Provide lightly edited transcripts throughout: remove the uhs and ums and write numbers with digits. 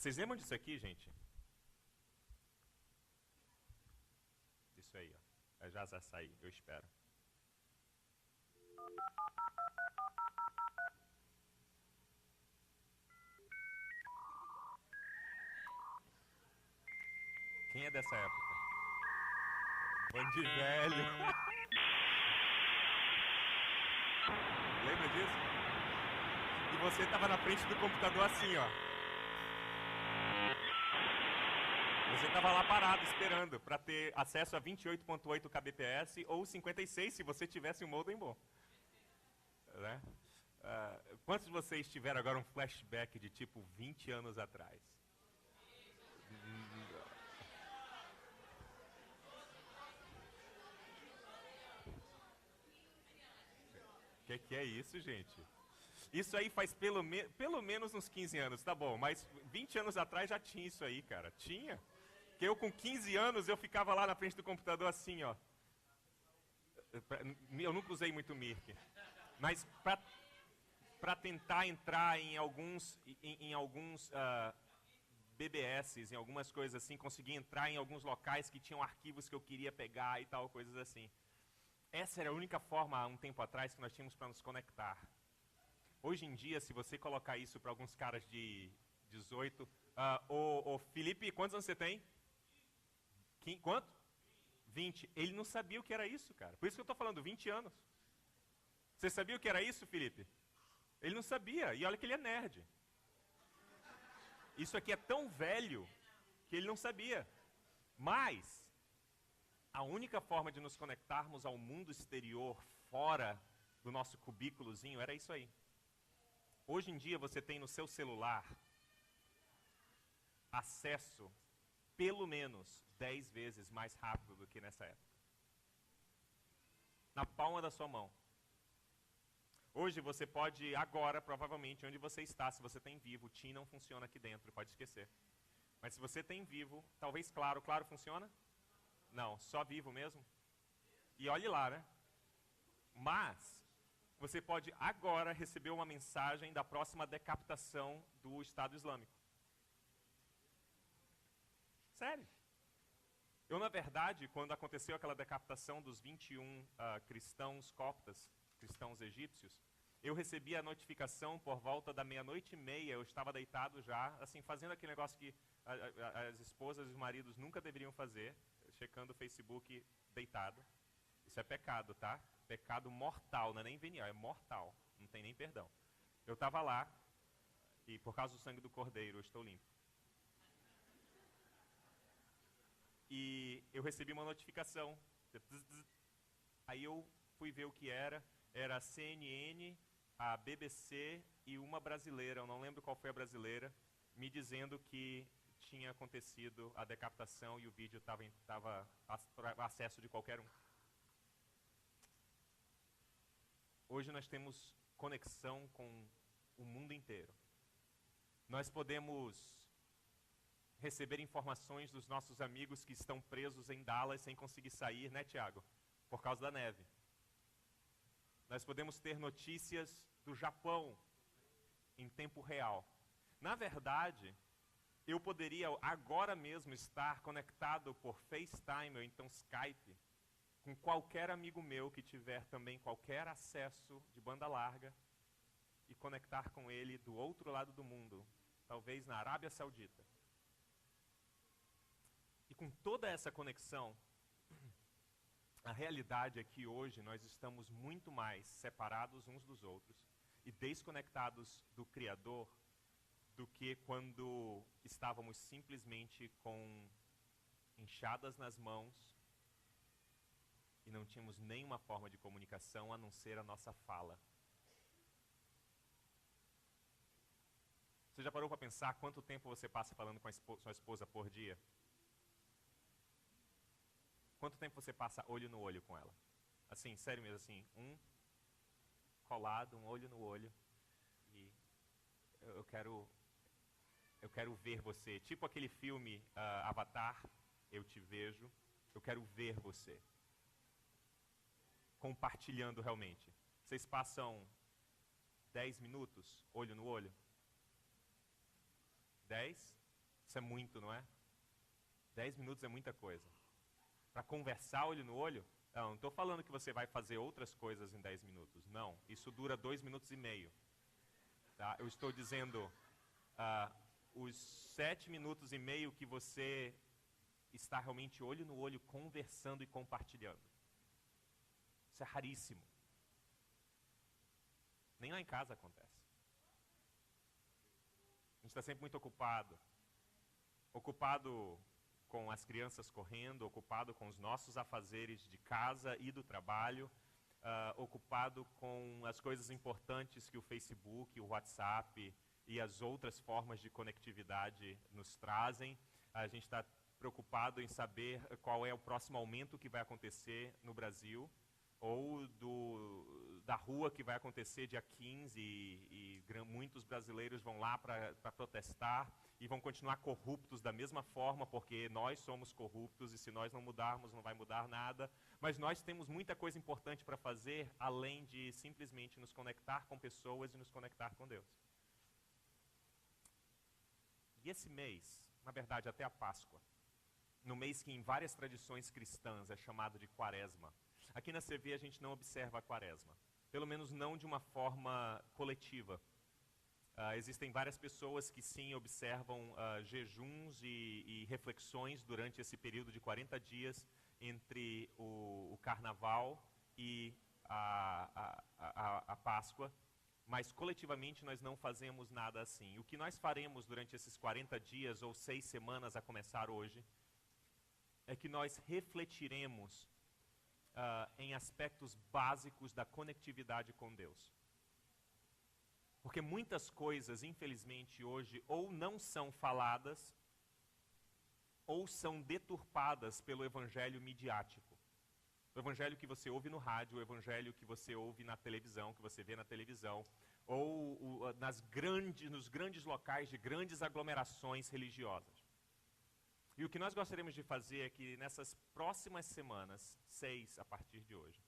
Vocês lembram disso aqui, gente? Isso aí, ó. Já sair, eu espero. Quem é dessa época? Bando de velho. Lembra disso? E você tava na frente do computador assim, ó. Você tava lá parado esperando para ter acesso a 28.8 kbps ou 56 se você tivesse um modem bom. Né? Quantos de vocês tiveram agora um flashback de tipo 20 anos atrás? Que é isso, gente? Isso aí faz pelo menos uns 15 anos, tá bom, mas 20 anos atrás já tinha isso aí, cara. Tinha. Que eu com 15 anos eu ficava lá na frente do computador assim, ó. Eu nunca usei muito Mirk. Mas para tentar entrar em alguns BBS, em algumas coisas assim, conseguir entrar em alguns locais que tinham arquivos que eu queria pegar e tal, coisas assim. Essa era a única forma, há um tempo atrás, que nós tínhamos para nos conectar. Hoje em dia, se você colocar isso para alguns caras de 18... Ô Felipe, quantos anos você tem? Quanto? 20. Ele não sabia o que era isso, cara. Por isso que eu estou falando, 20 anos. Você sabia o que era isso, Felipe? Ele não sabia. E olha que ele é nerd. Isso aqui é tão velho que ele não sabia. Mas a única forma de nos conectarmos ao mundo exterior, fora do nosso cubículozinho, era isso aí. Hoje em dia você tem no seu celular acesso pelo menos 10 vezes mais rápido do que nessa época. Na palma da sua mão. Hoje você pode, agora, provavelmente, onde você está, se você tem Vivo, o TIM não funciona aqui dentro, pode esquecer. Mas se você tem Vivo, talvez Claro funciona? Não, só Vivo mesmo? E olhe lá, né? Mas você pode agora receber uma mensagem da próxima decapitação do Estado Islâmico. Sério. Eu, na verdade, quando aconteceu aquela decapitação dos 21 cristãos coptas, cristãos egípcios, eu recebi a notificação por volta da 00:30, eu estava deitado já, assim, fazendo aquele negócio que as esposas e os maridos nunca deveriam fazer, checando o Facebook deitado. Isso é pecado, tá? Pecado mortal, não é nem venial, é mortal, não tem nem perdão. Eu estava lá, e por causa do sangue do cordeiro, eu estou limpo. E eu recebi uma notificação. Aí eu fui ver o que era. Era a CNN, a BBC e uma brasileira, eu não lembro qual foi a brasileira, me dizendo que tinha acontecido a decapitação e o vídeo estava para acesso de qualquer um. Hoje nós temos conexão com o mundo inteiro. Nós podemos receber informações dos nossos amigos que estão presos em Dallas sem conseguir sair, né, Tiago? Por causa da neve. Nós podemos ter notícias do Japão em tempo real. Na verdade, eu poderia agora mesmo estar conectado por FaceTime ou então Skype com qualquer amigo meu que tiver também qualquer acesso de banda larga e conectar com ele do outro lado do mundo, talvez na Arábia Saudita. E com toda essa conexão, a realidade é que hoje nós estamos muito mais separados uns dos outros e desconectados do Criador do que quando estávamos simplesmente com enxadas nas mãos e não tínhamos nenhuma forma de comunicação a não ser a nossa fala. Você já parou para pensar quanto tempo você passa falando com a sua esposa por dia? Quanto tempo você passa olho no olho com ela? Assim, sério mesmo, assim, colado, um olho no olho. E eu quero ver você. Tipo aquele filme Avatar, Eu Te Vejo. Eu quero ver você. Compartilhando realmente. Vocês passam 10 minutos olho no olho? 10? Isso é muito, não é? 10 minutos é muita coisa. Para conversar olho no olho, não estou falando que você vai fazer outras coisas em 10 minutos. Não, isso dura 2 minutos e meio. Tá? Eu estou dizendo os 7 minutos e meio que você está realmente olho no olho conversando e compartilhando. Isso é raríssimo. Nem lá em casa acontece. A gente está sempre muito ocupado. Ocupado com as crianças correndo, ocupado com os nossos afazeres de casa e do trabalho, ocupado com as coisas importantes que o Facebook, o WhatsApp e as outras formas de conectividade nos trazem. A gente está preocupado em saber qual é o próximo aumento que vai acontecer no Brasil, ou da rua que vai acontecer dia 15 e muitos brasileiros vão lá para protestar e vão continuar corruptos da mesma forma, porque nós somos corruptos e se nós não mudarmos não vai mudar nada. Mas nós temos muita coisa importante para fazer, além de simplesmente nos conectar com pessoas e nos conectar com Deus. E esse mês, na verdade até a Páscoa, no mês que em várias tradições cristãs é chamado de Quaresma, aqui na CV a gente não observa a Quaresma, pelo menos não de uma forma coletiva. Existem várias pessoas que sim observam jejuns e reflexões durante esse período de 40 dias entre o Carnaval e a Páscoa, mas coletivamente nós não fazemos nada assim. O que nós faremos durante esses 40 dias ou 6 semanas a começar hoje é que nós refletiremos em aspectos básicos da conectividade com Deus. Porque muitas coisas, infelizmente, hoje ou não são faladas ou são deturpadas pelo evangelho midiático. O evangelho que você ouve no rádio, o evangelho que você ouve na televisão, que você vê na televisão, ou nos grandes locais de grandes aglomerações religiosas. E o que nós gostaríamos de fazer é que nessas próximas semanas, 6 a partir de hoje,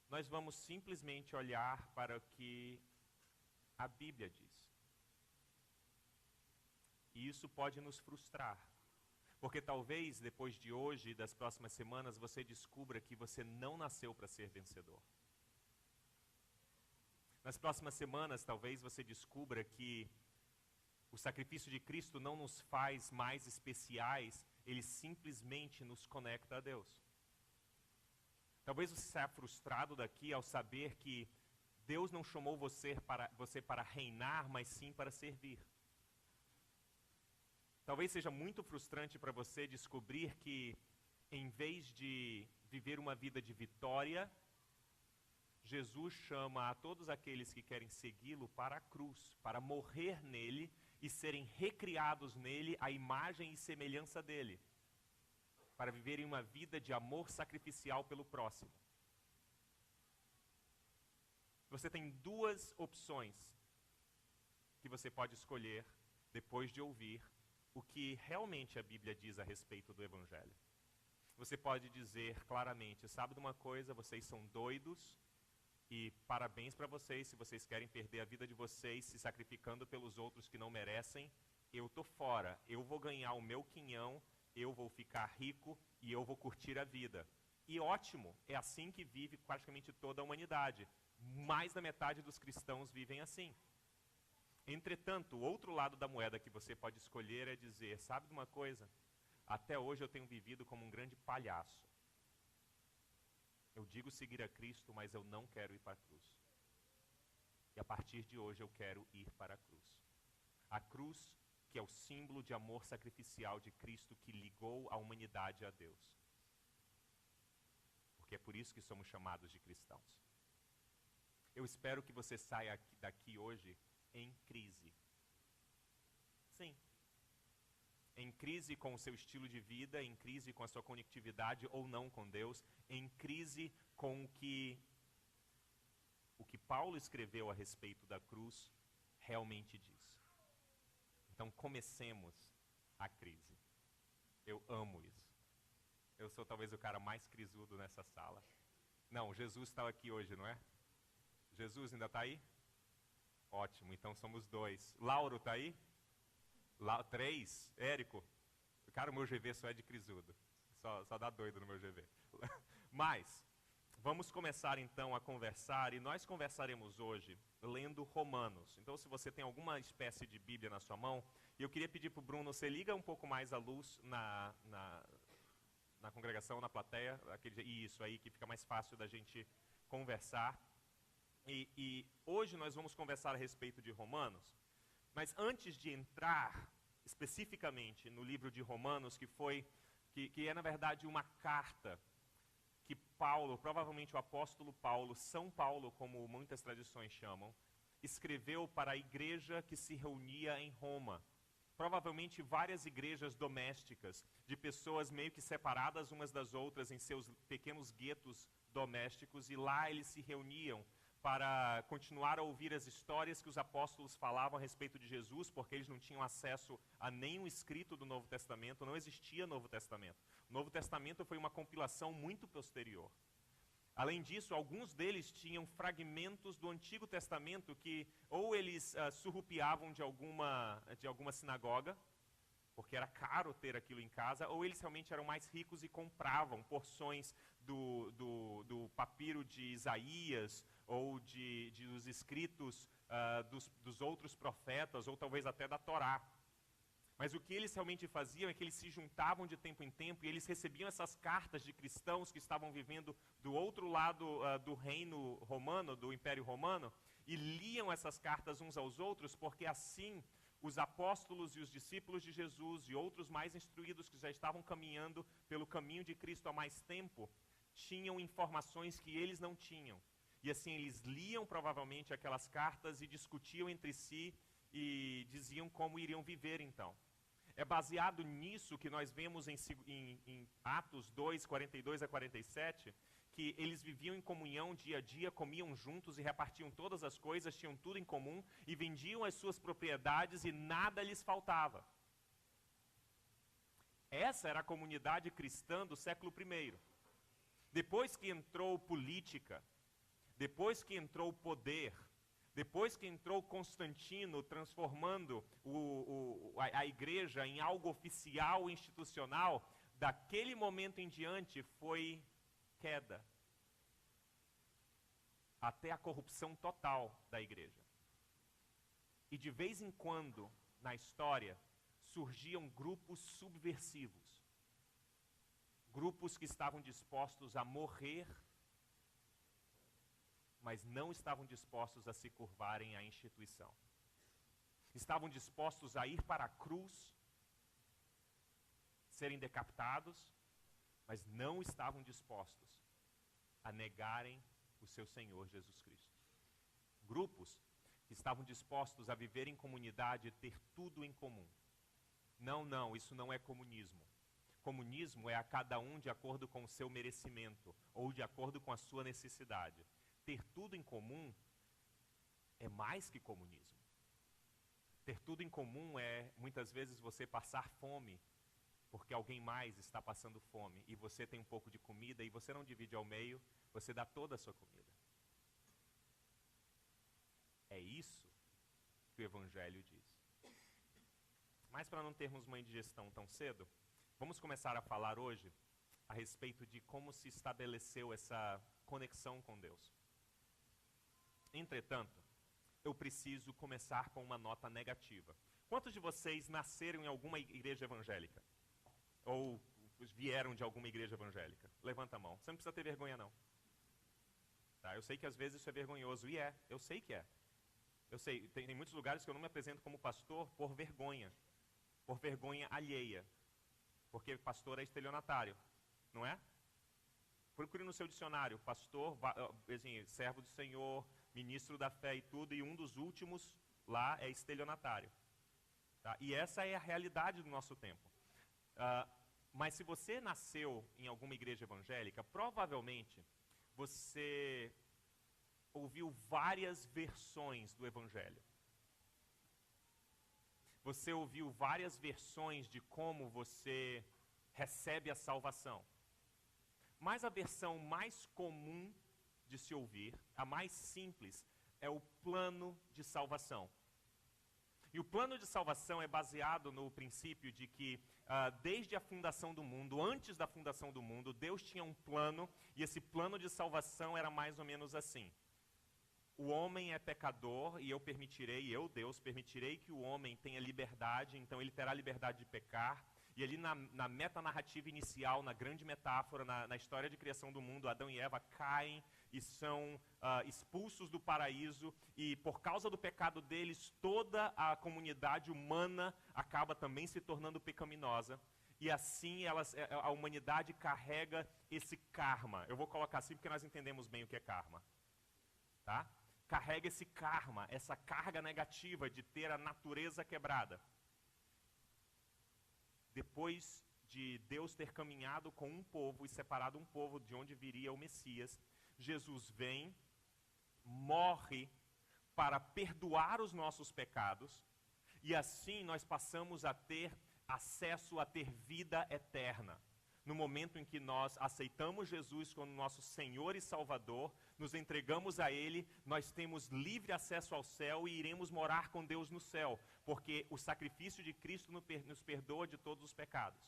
nós vamos simplesmente olhar para o que a Bíblia diz. E isso pode nos frustrar, porque talvez depois de hoje e das próximas semanas você descubra que você não nasceu para ser vencedor. Nas próximas semanas talvez você descubra que o sacrifício de Cristo não nos faz mais especiais, ele simplesmente nos conecta a Deus. Talvez você saia frustrado daqui ao saber que Deus não chamou você para reinar, mas sim para servir. Talvez seja muito frustrante para você descobrir que, em vez de viver uma vida de vitória, Jesus chama a todos aqueles que querem segui-lo para a cruz, para morrer nele e serem recriados nele à imagem e semelhança dele, para viverem uma vida de amor sacrificial pelo próximo. Você tem 2 opções que você pode escolher depois de ouvir o que realmente a Bíblia diz a respeito do Evangelho. Você pode dizer claramente, sabe de uma coisa, vocês são doidos e parabéns para vocês se vocês querem perder a vida de vocês se sacrificando pelos outros que não merecem. Eu tô fora, eu vou ganhar o meu quinhão, eu vou ficar rico e eu vou curtir a vida. E ótimo, é assim que vive praticamente toda a humanidade. Mais da metade dos cristãos vivem assim. Entretanto, o outro lado da moeda que você pode escolher é dizer, sabe de uma coisa? Até hoje eu tenho vivido como um grande palhaço. Eu digo seguir a Cristo, mas eu não quero ir para a cruz. E a partir de hoje eu quero ir para a cruz. A cruz que é o símbolo de amor sacrificial de Cristo que ligou a humanidade a Deus. Porque é por isso que somos chamados de cristãos. Eu espero que você saia daqui hoje em crise. Sim. Em crise com o seu estilo de vida, em crise com a sua conectividade ou não com Deus, em crise com o que Paulo escreveu a respeito da cruz realmente diz. Então comecemos a crise. Eu amo isso. Eu sou talvez o cara mais crisudo nessa sala. Não, Jesus está aqui hoje, não é? Jesus ainda está aí? Ótimo, então somos 2. Lauro está aí? Lá, 3, Érico. Cara, o meu GV só é de crisudo. Só dá doido no meu GV. Mas, vamos começar então a conversar, e nós conversaremos hoje lendo Romanos. Então, se você tem alguma espécie de Bíblia na sua mão, eu queria pedir para o Bruno, você liga um pouco mais a luz na congregação, na plateia, isso aí, que fica mais fácil da gente conversar. E hoje nós vamos conversar a respeito de Romanos, mas antes de entrar especificamente no livro de Romanos, que é na verdade uma carta que Paulo, provavelmente o apóstolo Paulo, São Paulo, como muitas tradições chamam, escreveu para a igreja que se reunia em Roma. Provavelmente várias igrejas domésticas, de pessoas meio que separadas umas das outras em seus pequenos guetos domésticos, e lá eles se reuniam para continuar a ouvir as histórias que os apóstolos falavam a respeito de Jesus, porque eles não tinham acesso a nenhum escrito do Novo Testamento, não existia Novo Testamento. O Novo Testamento foi uma compilação muito posterior. Além disso, alguns deles tinham fragmentos do Antigo Testamento que ou eles surrupiavam de alguma sinagoga, porque era caro ter aquilo em casa, ou eles realmente eram mais ricos e compravam porções do papiro de Isaías, ou dos escritos dos outros profetas, ou talvez até da Torá. Mas o que eles realmente faziam é que eles se juntavam de tempo em tempo e eles recebiam essas cartas de cristãos que estavam vivendo do outro lado do reino romano, do Império Romano, e liam essas cartas uns aos outros, porque assim os apóstolos e os discípulos de Jesus e outros mais instruídos que já estavam caminhando pelo caminho de Cristo há mais tempo, tinham informações que eles não tinham. E assim eles liam provavelmente aquelas cartas e discutiam entre si e diziam como iriam viver então. É baseado nisso que nós vemos em Atos 2, 42 a 47, que eles viviam em comunhão dia a dia, comiam juntos e repartiam todas as coisas, tinham tudo em comum e vendiam as suas propriedades e nada lhes faltava. Essa era a comunidade cristã do século I. Depois que entrou política, depois que entrou poder, depois que entrou Constantino transformando a igreja em algo oficial, institucional, daquele momento em diante foi queda. Até a corrupção total da igreja. E de vez em quando, na história, surgiam grupos subversivos. Grupos que estavam dispostos a morrer, mas não estavam dispostos a se curvarem à instituição. Estavam dispostos a ir para a cruz, serem decapitados, mas não estavam dispostos a negarem o seu Senhor Jesus Cristo. Grupos que estavam dispostos a viver em comunidade e ter tudo em comum. Não, isso não é comunismo. Comunismo é a cada um de acordo com o seu merecimento ou de acordo com a sua necessidade. Ter tudo em comum é mais que comunismo. Ter tudo em comum é, muitas vezes, você passar fome porque alguém mais está passando fome e você tem um pouco de comida e você não divide ao meio, você dá toda a sua comida. É isso que o Evangelho diz. Mas para não termos uma indigestão tão cedo, vamos começar a falar hoje a respeito de como se estabeleceu essa conexão com Deus. Entretanto, eu preciso começar com uma nota negativa. Quantos de vocês nasceram em alguma igreja evangélica? Ou vieram de alguma igreja evangélica? Levanta a mão. Você não precisa ter vergonha, não. Tá? Eu sei que às vezes isso é vergonhoso, e eu sei que é. Eu sei, tem muitos lugares que eu não me apresento como pastor por vergonha alheia. Porque pastor é estelionatário, não é? Procure no seu dicionário, pastor, assim, servo do Senhor, ministro da fé e tudo, e um dos últimos lá é estelionatário. Tá? E essa é a realidade do nosso tempo. Mas se você nasceu em alguma igreja evangélica, provavelmente você ouviu várias versões do Evangelho. Você ouviu várias versões de como você recebe a salvação. Mas a versão mais comum de se ouvir, a mais simples, é o plano de salvação. E o plano de salvação é baseado no princípio de que, desde a fundação do mundo, antes da fundação do mundo, Deus tinha um plano, e esse plano de salvação era mais ou menos assim. O homem é pecador e eu, Deus, permitirei que o homem tenha liberdade, então ele terá liberdade de pecar. E ali na metanarrativa inicial, na grande metáfora, na história de criação do mundo, Adão e Eva caem e são expulsos do paraíso, e por causa do pecado deles, toda a comunidade humana acaba também se tornando pecaminosa. E assim a humanidade carrega esse karma. Eu vou colocar assim porque nós entendemos bem o que é karma. Tá? Carrega esse karma, essa carga negativa de ter a natureza quebrada. Depois de Deus ter caminhado com um povo e separado um povo de onde viria o Messias, Jesus vem, morre para perdoar os nossos pecados, e assim nós passamos a ter acesso a ter vida eterna. No momento em que nós aceitamos Jesus como nosso Senhor e Salvador, nos entregamos a Ele, nós temos livre acesso ao céu e iremos morar com Deus no céu, porque o sacrifício de Cristo nos perdoa de todos os pecados.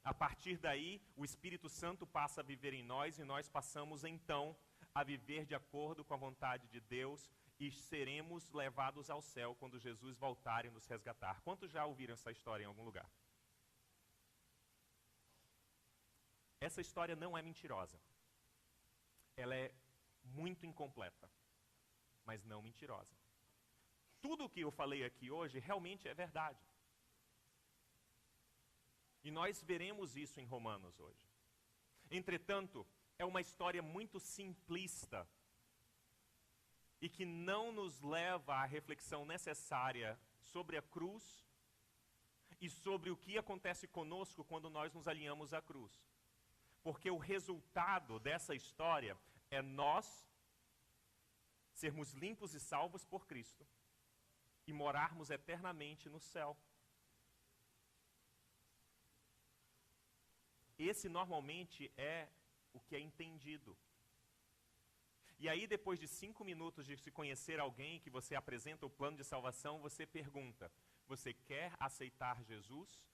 A partir daí, o Espírito Santo passa a viver em nós e nós passamos então a viver de acordo com a vontade de Deus e seremos levados ao céu quando Jesus voltar e nos resgatar. Quantos já ouviram essa história em algum lugar? Essa história não é mentirosa. Ela é muito incompleta, mas não mentirosa. Tudo o que eu falei aqui hoje realmente é verdade. E nós veremos isso em Romanos hoje. Entretanto, é uma história muito simplista e que não nos leva à reflexão necessária sobre a cruz e sobre o que acontece conosco quando nós nos alinhamos à cruz. Porque o resultado dessa história é nós sermos limpos e salvos por Cristo e morarmos eternamente no céu. Esse normalmente é o que é entendido. E aí, depois de 5 minutos de se conhecer alguém que você apresenta o plano de salvação, você pergunta: você quer aceitar Jesus?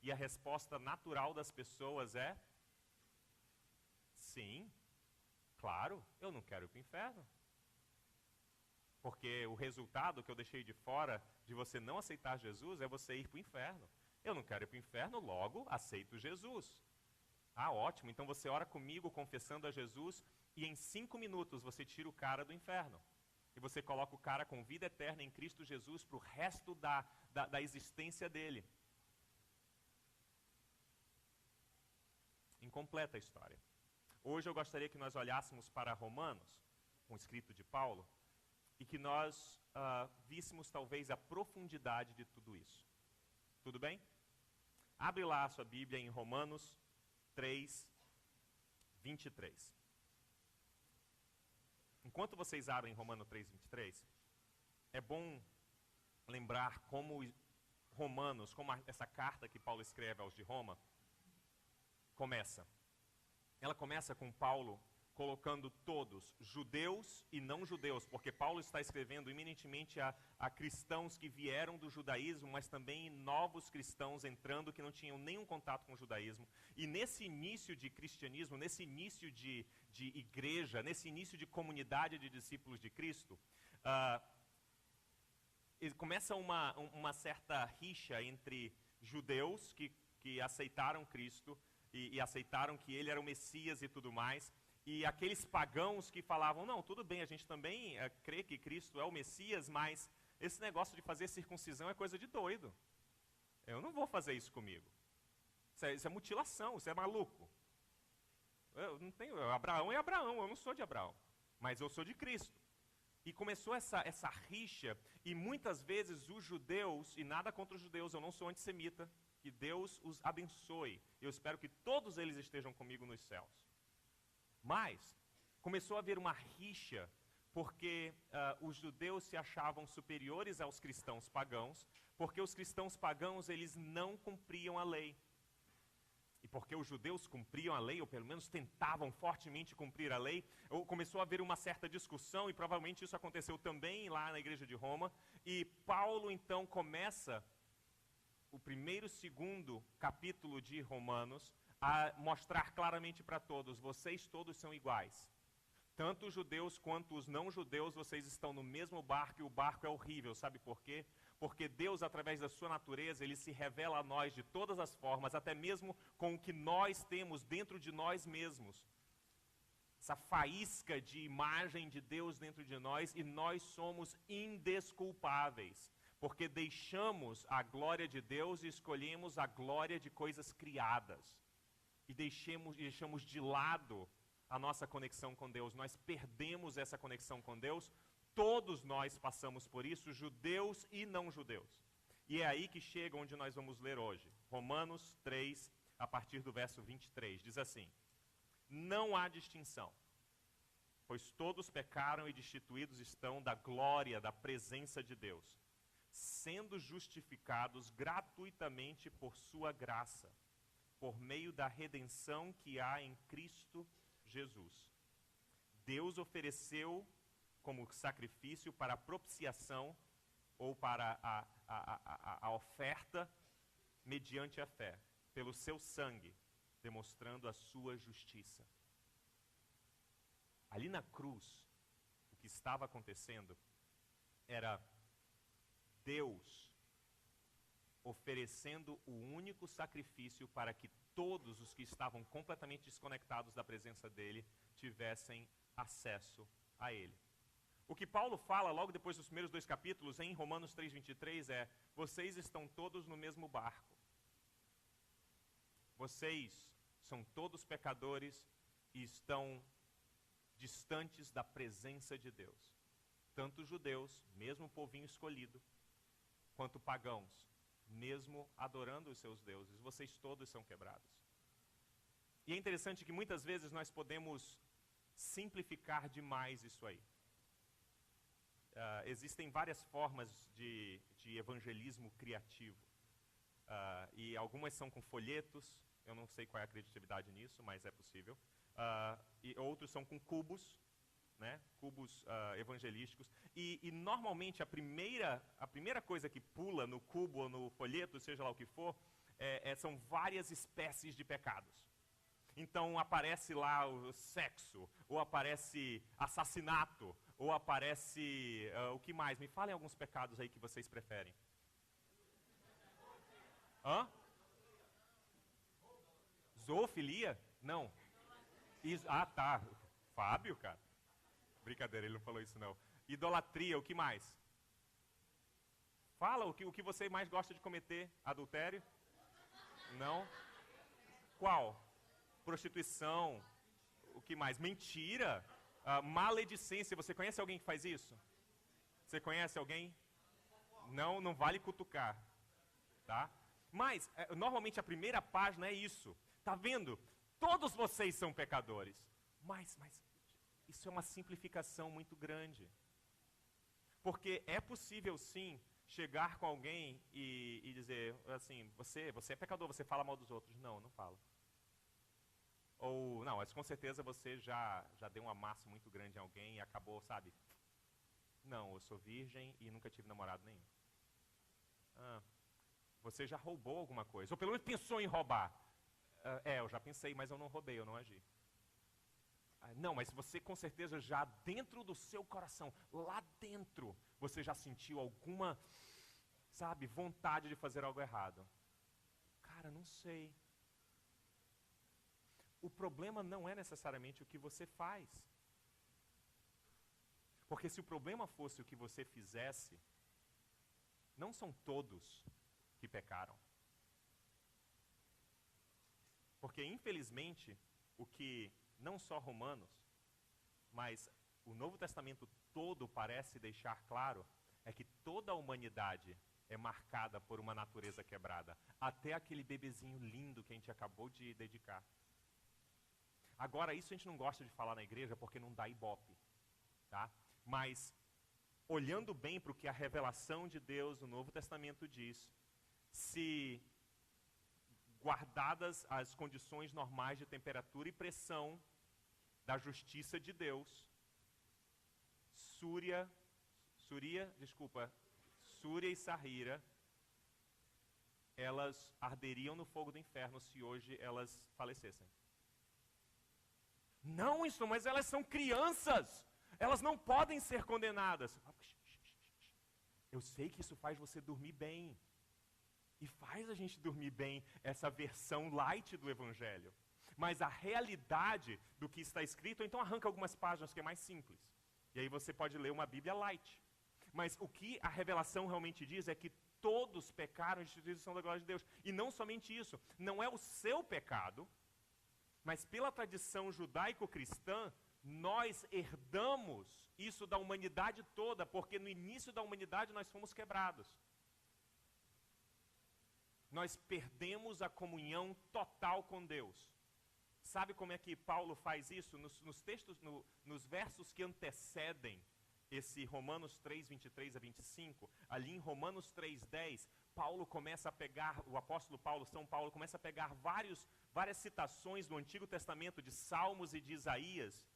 E a resposta natural das pessoas é: sim, claro, eu não quero ir para o inferno. Porque o resultado que eu deixei de fora de você não aceitar Jesus é você ir para o inferno. Eu não quero ir para o inferno, logo aceito Jesus. Ah, ótimo, então você ora comigo confessando a Jesus e em 5 minutos você tira o cara do inferno. E você coloca o cara com vida eterna em Cristo Jesus para o resto da existência dele. Incompleta a história. Hoje eu gostaria que nós olhássemos para Romanos, um escrito de Paulo, e que nós víssemos talvez a profundidade de tudo isso. Tudo bem? Abre lá a sua Bíblia em Romanos 3, 23. Enquanto vocês abrem Romanos 3, 23, é bom lembrar como Romanos, como essa carta que Paulo escreve aos de Roma, começa. Ela começa com Paulo colocando todos, judeus e não judeus, porque Paulo está escrevendo eminentemente a cristãos que vieram do judaísmo, mas também novos cristãos entrando que não tinham nenhum contato com o judaísmo. E nesse início de cristianismo, nesse início de igreja, nesse início de comunidade de discípulos de Cristo, começa uma certa rixa entre judeus que aceitaram Cristo e aceitaram que ele era o Messias e tudo mais, e aqueles pagãos que falavam: não, tudo bem, a gente também crê que Cristo é o Messias, mas esse negócio de fazer circuncisão é coisa de doido. Eu não vou fazer isso comigo. Isso é mutilação, isso é maluco. Abraão é Abraão, eu não sou de Abraão, mas eu sou de Cristo. E começou essa rixa, e muitas vezes os judeus, e nada contra os judeus, eu não sou antissemita, que Deus os abençoe. Eu espero que todos eles estejam comigo nos céus. Mas começou a haver uma rixa, porque os judeus se achavam superiores aos cristãos pagãos, porque os cristãos pagãos eles não cumpriam a lei. E porque os judeus cumpriam a lei, ou pelo menos tentavam fortemente cumprir a lei, começou a haver uma certa discussão, e provavelmente isso aconteceu também lá na igreja de Roma, e Paulo então começa o primeiro e segundo capítulo de Romanos a mostrar claramente para todos: vocês todos são iguais. Tanto os judeus quanto os não judeus, vocês estão no mesmo barco, e o barco é horrível. Sabe por quê? Porque Deus, através da sua natureza, Ele se revela a nós de todas as formas, até mesmo com o que nós temos dentro de nós mesmos. Essa faísca de imagem de Deus dentro de nós, e nós somos indesculpáveis, porque deixamos a glória de Deus e escolhemos a glória de coisas criadas. E deixamos de lado a nossa conexão com Deus. Nós perdemos essa conexão com Deus. Todos nós passamos por isso, judeus e não judeus. E é aí que chega onde nós vamos ler hoje. Romanos 3, a partir do verso 23, diz assim: não há distinção, pois todos pecaram e destituídos estão da glória, da presença de Deus, sendo justificados gratuitamente por sua graça, por meio da redenção que há em Cristo Jesus. Deus ofereceu como sacrifício para a propiciação, ou para a oferta, mediante a fé, pelo seu sangue, demonstrando a sua justiça. Ali na cruz, o que estava acontecendo era Deus oferecendo o único sacrifício para que todos os que estavam completamente desconectados da presença dele tivessem acesso a ele. O que Paulo fala logo depois dos primeiros 2 capítulos, em Romanos 3:23, é: vocês estão todos no mesmo barco. Vocês são todos pecadores e estão distantes da presença de Deus. Tanto judeus, mesmo o povinho escolhido, quanto pagãos, mesmo adorando os seus deuses, vocês todos são quebrados. E é interessante que muitas vezes nós podemos simplificar demais isso aí. Existem várias formas de evangelismo criativo. E algumas são com folhetos, eu não sei qual é a criatividade nisso, mas é possível. E outros são com cubos, né? Cubos evangelísticos. E normalmente a primeira coisa que pula no cubo ou no folheto, seja lá o que for, são várias espécies de pecados. Então aparece lá o sexo, ou aparece assassinato, ou aparece o que mais? Me falem alguns pecados aí que vocês preferem. Hã? Zoofilia? Não. Tá. Fábio, cara. Brincadeira, ele não falou isso não. Idolatria, o que mais? Fala o que você mais gosta de cometer. Adultério? Não. Qual? Prostituição. O que mais? Mentira. Maledicência. Você conhece alguém que faz isso? Você conhece alguém? Não vale cutucar. Tá? Mas, normalmente a primeira página é isso. Tá vendo? Todos vocês são pecadores. Mas isso é uma simplificação muito grande. Porque é possível sim chegar com alguém e dizer assim: você é pecador, você fala mal dos outros. Não falo. Ou, não, mas com certeza você já deu um amasso muito grande em alguém e acabou, sabe? Não, eu sou virgem e nunca tive namorado nenhum. Você já roubou alguma coisa, ou pelo menos pensou em roubar. Eu já pensei, mas eu não roubei, eu não agi. Não, mas você com certeza já dentro do seu coração, lá dentro, você já sentiu alguma, sabe, vontade de fazer algo errado. Cara, não sei. O problema não é necessariamente o que você faz. Porque se o problema fosse o que você fizesse, não são todos que pecaram. Porque, infelizmente, o que não só Romanos, mas o Novo Testamento todo parece deixar claro, é que toda a humanidade é marcada por uma natureza quebrada. Até aquele bebezinho lindo que a gente acabou de dedicar. Agora, isso a gente não gosta de falar na igreja porque não dá ibope, tá? Mas, olhando bem para o que a revelação de Deus no Novo Testamento diz, se guardadas as condições normais de temperatura e pressão da justiça de Deus, Súria e Sarrira, elas arderiam no fogo do inferno se hoje elas falecessem. Não, isso, mas elas são crianças, elas não podem ser condenadas. Eu sei que isso faz você dormir bem, e faz a gente dormir bem essa versão light do Evangelho. Mas a realidade do que está escrito, então arranca algumas páginas que é mais simples. E aí você pode ler uma Bíblia light. Mas o que a revelação realmente diz é que todos pecaram de instituição da glória de Deus. E não somente isso, não é o seu pecado, mas pela tradição judaico-cristã, nós herdamos isso da humanidade toda, porque no início da humanidade nós fomos quebrados. Nós perdemos a comunhão total com Deus. Sabe como é que Paulo faz isso? Nos textos, nos versos que antecedem esse Romanos 3, 23 a 25, ali em Romanos 3, 10, Paulo começa a pegar, o apóstolo Paulo, São Paulo, começa a pegar várias citações do Antigo Testamento, de Salmos e de Isaías,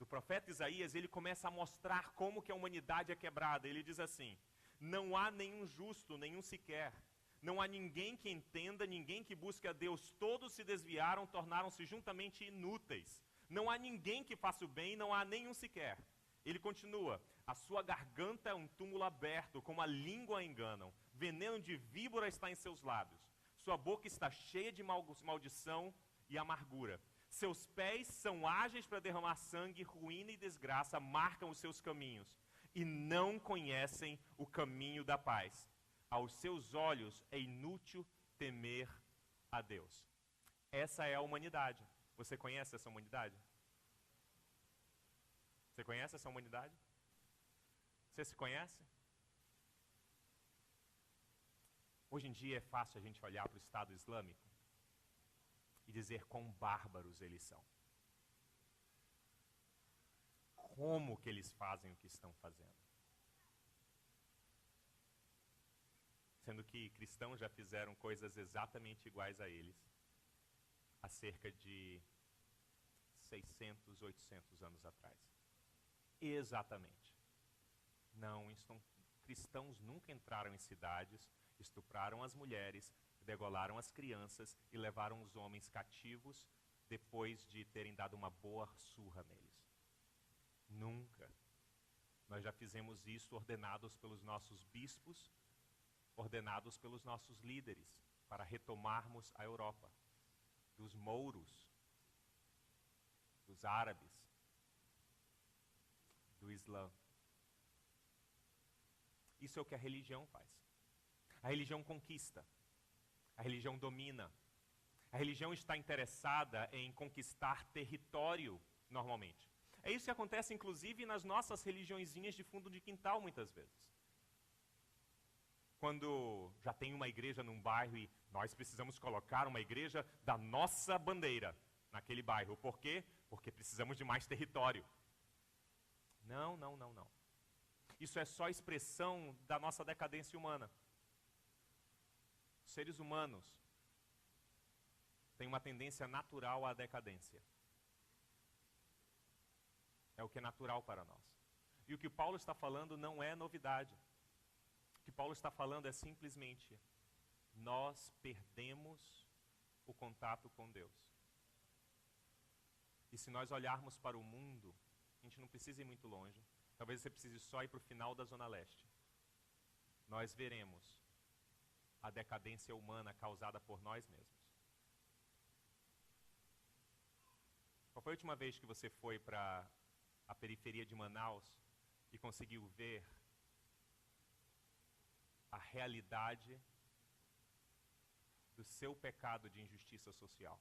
do profeta Isaías, ele começa a mostrar como que a humanidade é quebrada. Ele diz assim: não há nenhum justo, nenhum sequer. Não há ninguém que entenda, ninguém que busque a Deus. Todos se desviaram, tornaram-se juntamente inúteis. Não há ninguém que faça o bem, não há nenhum sequer. Ele continua: a sua garganta é um túmulo aberto, como a língua a enganam. Veneno de víbora está em seus lábios. Sua boca está cheia de maldição e amargura. Seus pés são ágeis para derramar sangue, ruína e desgraça marcam os seus caminhos. E não conhecem o caminho da paz. Aos seus olhos é inútil temer a Deus. Essa é a humanidade. Você conhece essa humanidade? Você conhece essa humanidade? Você se conhece? Hoje em dia é fácil a gente olhar para o Estado Islâmico e dizer quão bárbaros eles são. Como que eles fazem o que estão fazendo? Sendo que cristãos já fizeram coisas exatamente iguais a eles há cerca de 600, 800 anos atrás. Exatamente. Não, cristãos nunca entraram em cidades, estupraram as mulheres, degolaram as crianças e levaram os homens cativos depois de terem dado uma boa surra neles. Nunca. Nós já fizemos isso ordenados pelos nossos bispos, ordenados pelos nossos líderes, para retomarmos a Europa, dos mouros, dos árabes, do Islã. Isso é o que a religião faz. A religião conquista, a religião domina, a religião está interessada em conquistar território, normalmente. É isso que acontece, inclusive, nas nossas religiõezinhas de fundo de quintal, muitas vezes. Quando já tem uma igreja num bairro e nós precisamos colocar uma igreja da nossa bandeira naquele bairro. Por quê? Porque precisamos de mais território. Não. Isso é só expressão da nossa decadência humana. Os seres humanos têm uma tendência natural à decadência. É o que é natural para nós. E o que Paulo está falando não é novidade. O que Paulo está falando é simplesmente: nós perdemos o contato com Deus. E se nós olharmos para o mundo, a gente não precisa ir muito longe. Talvez você precise só ir para o final da Zona Leste. Nós veremos a decadência humana causada por nós mesmos. Qual foi a última vez que você foi para a periferia de Manaus e conseguiu ver a realidade do seu pecado de injustiça social?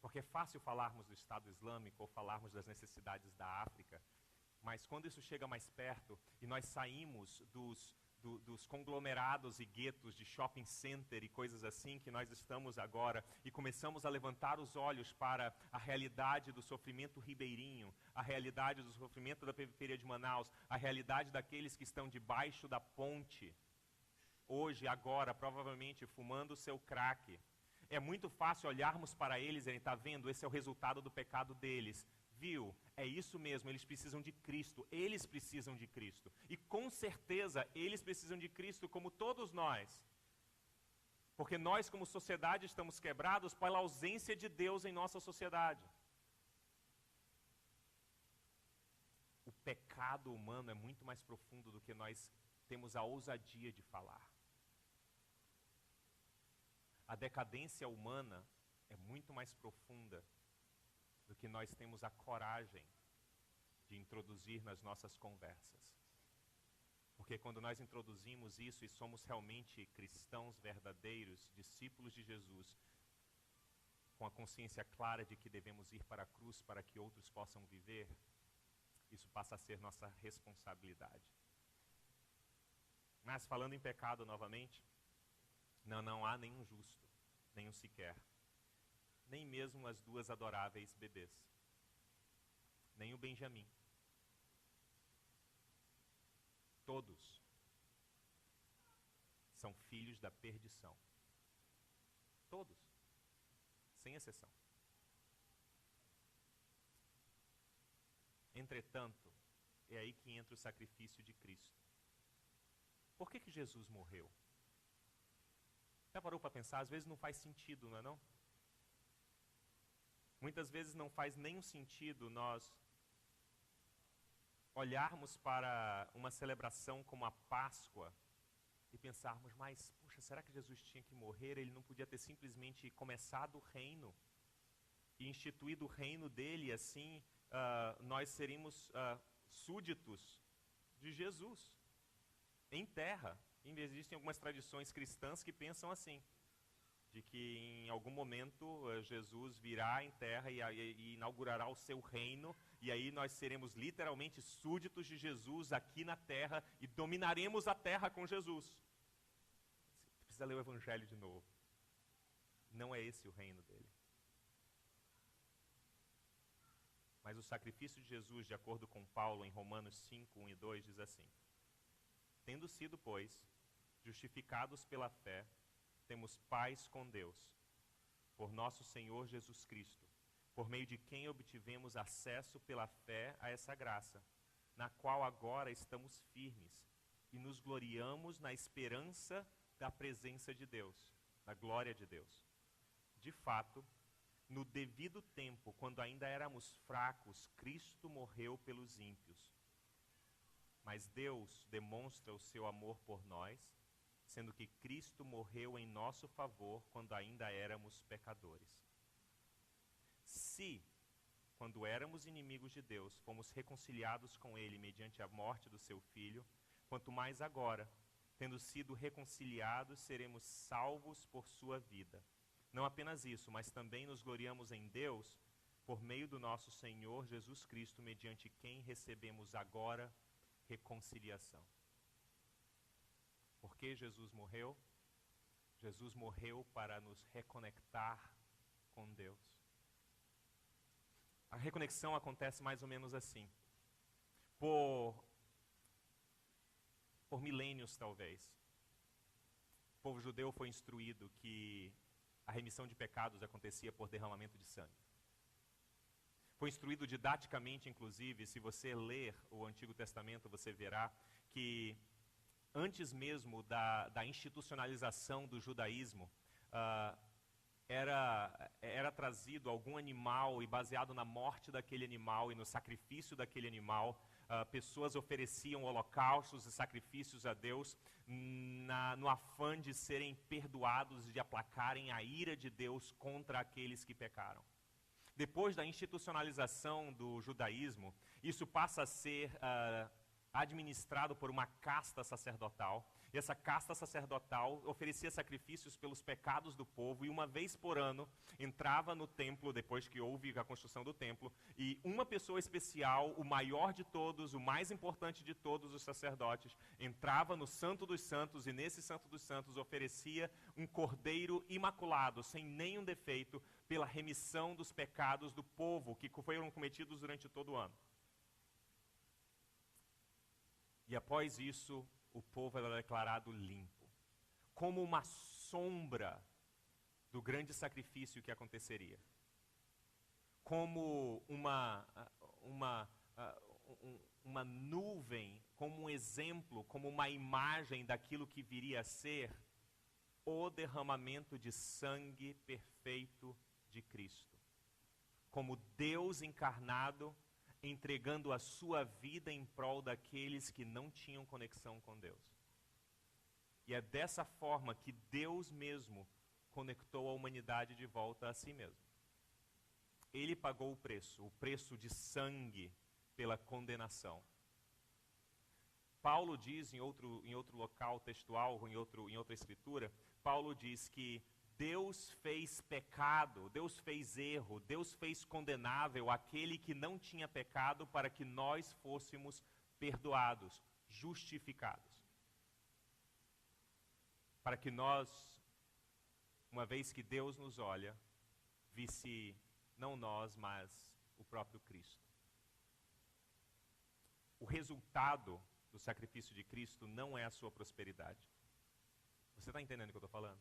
Porque é fácil falarmos do Estado Islâmico ou falarmos das necessidades da África, mas quando isso chega mais perto e nós saímos dos conglomerados e guetos de shopping center e coisas assim que nós estamos agora e começamos a levantar os olhos para a realidade do sofrimento ribeirinho, a realidade do sofrimento da periferia de Manaus, a realidade daqueles que estão debaixo da ponte, hoje, agora, provavelmente fumando o seu crack. É muito fácil olharmos para eles e está vendo, esse é o resultado do pecado deles. Viu? É isso mesmo, eles precisam de Cristo, eles precisam de Cristo. E com certeza eles precisam de Cristo como todos nós. Porque nós como sociedade estamos quebrados pela ausência de Deus em nossa sociedade. O pecado humano é muito mais profundo do que nós temos a ousadia de falar. A decadência humana é muito mais profunda do que nós temos a coragem de introduzir nas nossas conversas. Porque quando nós introduzimos isso e somos realmente cristãos verdadeiros, discípulos de Jesus, com a consciência clara de que devemos ir para a cruz para que outros possam viver, isso passa a ser nossa responsabilidade. Mas falando em pecado novamente, não há nenhum justo, nenhum sequer. Nem mesmo as duas adoráveis bebês. Nem o Benjamim. Todos são filhos da perdição. Todos. Sem exceção. Entretanto, é aí que entra o sacrifício de Cristo. Por que Jesus morreu? Já parou para pensar? Às vezes não faz sentido, não é não? Muitas vezes não faz nenhum sentido nós olharmos para uma celebração como a Páscoa e pensarmos, mas, puxa, será que Jesus tinha que morrer? Ele não podia ter simplesmente começado o reino e instituído o reino dele, e assim nós seríamos súditos de Jesus em terra. Existem algumas tradições cristãs que pensam assim, de que em algum momento Jesus virá em terra e inaugurará o seu reino, e aí nós seremos literalmente súditos de Jesus aqui na terra e dominaremos a terra com Jesus. Você precisa ler o Evangelho de novo. Não é esse o reino dele. Mas o sacrifício de Jesus, de acordo com Paulo em Romanos 5, 1 e 2, diz assim: tendo sido, pois, justificados pela fé, temos paz com Deus, por nosso Senhor Jesus Cristo, por meio de quem obtivemos acesso pela fé a essa graça, na qual agora estamos firmes e nos gloriamos na esperança da presença de Deus, da glória de Deus. De fato, no devido tempo, quando ainda éramos fracos, Cristo morreu pelos ímpios. Mas Deus demonstra o seu amor por nós, sendo que Cristo morreu em nosso favor quando ainda éramos pecadores. Se, quando éramos inimigos de Deus, fomos reconciliados com Ele mediante a morte do seu Filho, quanto mais agora, tendo sido reconciliados, seremos salvos por sua vida. Não apenas isso, mas também nos gloriamos em Deus, por meio do nosso Senhor Jesus Cristo, mediante quem recebemos agora reconciliação. Por que Jesus morreu? Jesus morreu para nos reconectar com Deus. A reconexão acontece mais ou menos assim. Por milênios, talvez, o povo judeu foi instruído que a remissão de pecados acontecia por derramamento de sangue. Foi instruído didaticamente, inclusive, se você ler o Antigo Testamento, você verá que antes mesmo da institucionalização do judaísmo, era trazido algum animal e baseado na morte daquele animal e no sacrifício daquele animal, pessoas ofereciam holocaustos e sacrifícios a Deus no afã de serem perdoados e de aplacarem a ira de Deus contra aqueles que pecaram. Depois da institucionalização do judaísmo, isso passa a ser administrado por uma casta sacerdotal. E essa casta sacerdotal oferecia sacrifícios pelos pecados do povo, e uma vez por ano entrava no templo, depois que houve a construção do templo, e uma pessoa especial, o maior de todos, o mais importante de todos os sacerdotes, entrava no Santo dos Santos, e nesse Santo dos Santos oferecia um cordeiro imaculado, sem nenhum defeito, pela remissão dos pecados do povo que foram cometidos durante todo o ano. E após isso, o povo era declarado limpo. como uma sombra do grande sacrifício que aconteceria. Como uma nuvem, como um exemplo, como uma imagem daquilo que viria a ser o derramamento de sangue perfeito de Cristo. Como Deus encarnado, entregando a sua vida em prol daqueles que não tinham conexão com Deus. E é dessa forma que Deus mesmo conectou a humanidade de volta a si mesmo. Ele pagou o preço de sangue pela condenação. Paulo diz em outro local textual, em outra escritura, Paulo diz que Deus fez pecado, Deus fez erro, Deus fez condenável aquele que não tinha pecado para que nós fôssemos perdoados, justificados. Para que nós, uma vez que Deus nos olha, visse não nós, mas o próprio Cristo. O resultado do sacrifício de Cristo não é a sua prosperidade. Você está entendendo o que eu estou falando?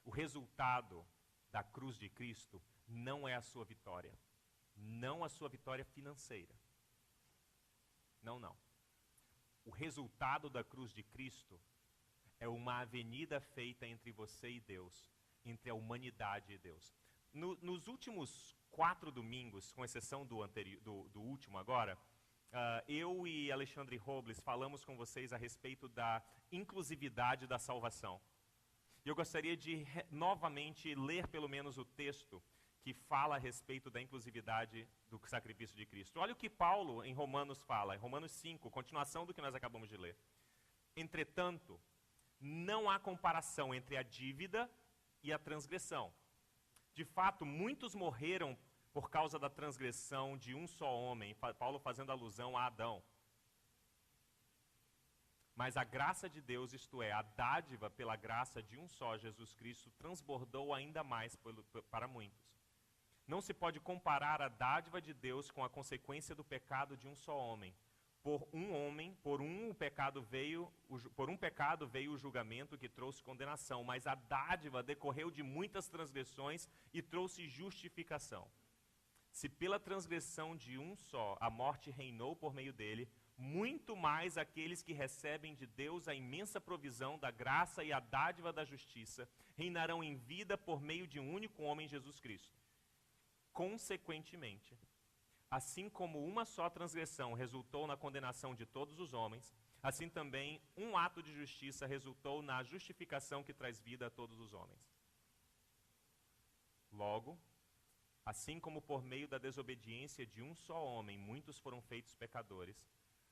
O resultado da cruz de Cristo não é a sua vitória. Não a sua vitória financeira. Não. O resultado da cruz de Cristo é uma avenida feita entre você e Deus, entre a humanidade e Deus. Nos últimos 4 domingos, com exceção do último agora, eu e Alexandre Robles falamos com vocês a respeito da inclusividade da salvação. E eu gostaria de novamente ler pelo menos o texto que fala a respeito da inclusividade do sacrifício de Cristo. Olha o que Paulo em Romanos fala, em Romanos 5, continuação do que nós acabamos de ler. Entretanto, não há comparação entre a dívida e a transgressão. De fato, muitos morreram por causa da transgressão de um só homem, Paulo fazendo alusão a Adão. Mas a graça de Deus, isto é, a dádiva pela graça de um só, Jesus Cristo, transbordou ainda mais para muitos. Não se pode comparar a dádiva de Deus com a consequência do pecado de um só homem. Por um pecado veio o julgamento que trouxe condenação, mas a dádiva decorreu de muitas transgressões e trouxe justificação. Se pela transgressão de um só a morte reinou por meio dele, muito mais aqueles que recebem de Deus a imensa provisão da graça e a dádiva da justiça reinarão em vida por meio de um único homem, Jesus Cristo. Consequentemente, assim como uma só transgressão resultou na condenação de todos os homens, assim também um ato de justiça resultou na justificação que traz vida a todos os homens. Logo, assim como por meio da desobediência de um só homem muitos foram feitos pecadores,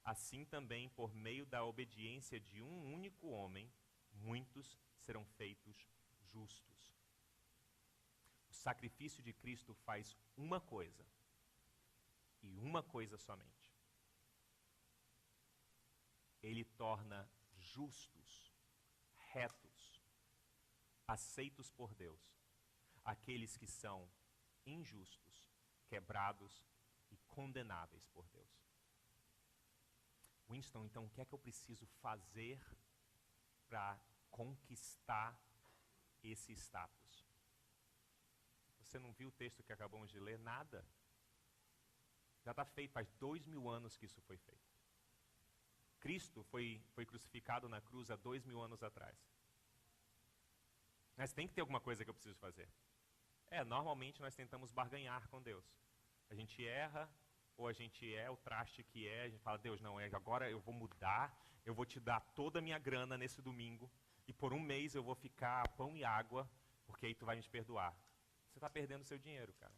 assim também por meio da obediência de um único homem muitos serão feitos justos. O sacrifício de Cristo faz uma coisa, e uma coisa somente. Ele torna justos, retos, aceitos por Deus, aqueles que são injustos, quebrados e condenáveis por Deus. Winston, então, o que é que eu preciso fazer para conquistar esse status? Você não viu o texto que acabamos de ler? Nada. Já está feito, faz 2000 anos que isso foi feito. Cristo foi crucificado na cruz há 2000 anos atrás. Mas tem que ter alguma coisa que eu preciso fazer. Normalmente nós tentamos barganhar com Deus. A gente erra, ou a gente é o traste que é, a gente fala, Deus, não, agora eu vou mudar, eu vou te dar toda a minha grana nesse domingo, e por um mês eu vou ficar pão e água, porque aí tu vai me perdoar. Você está perdendo seu dinheiro, cara.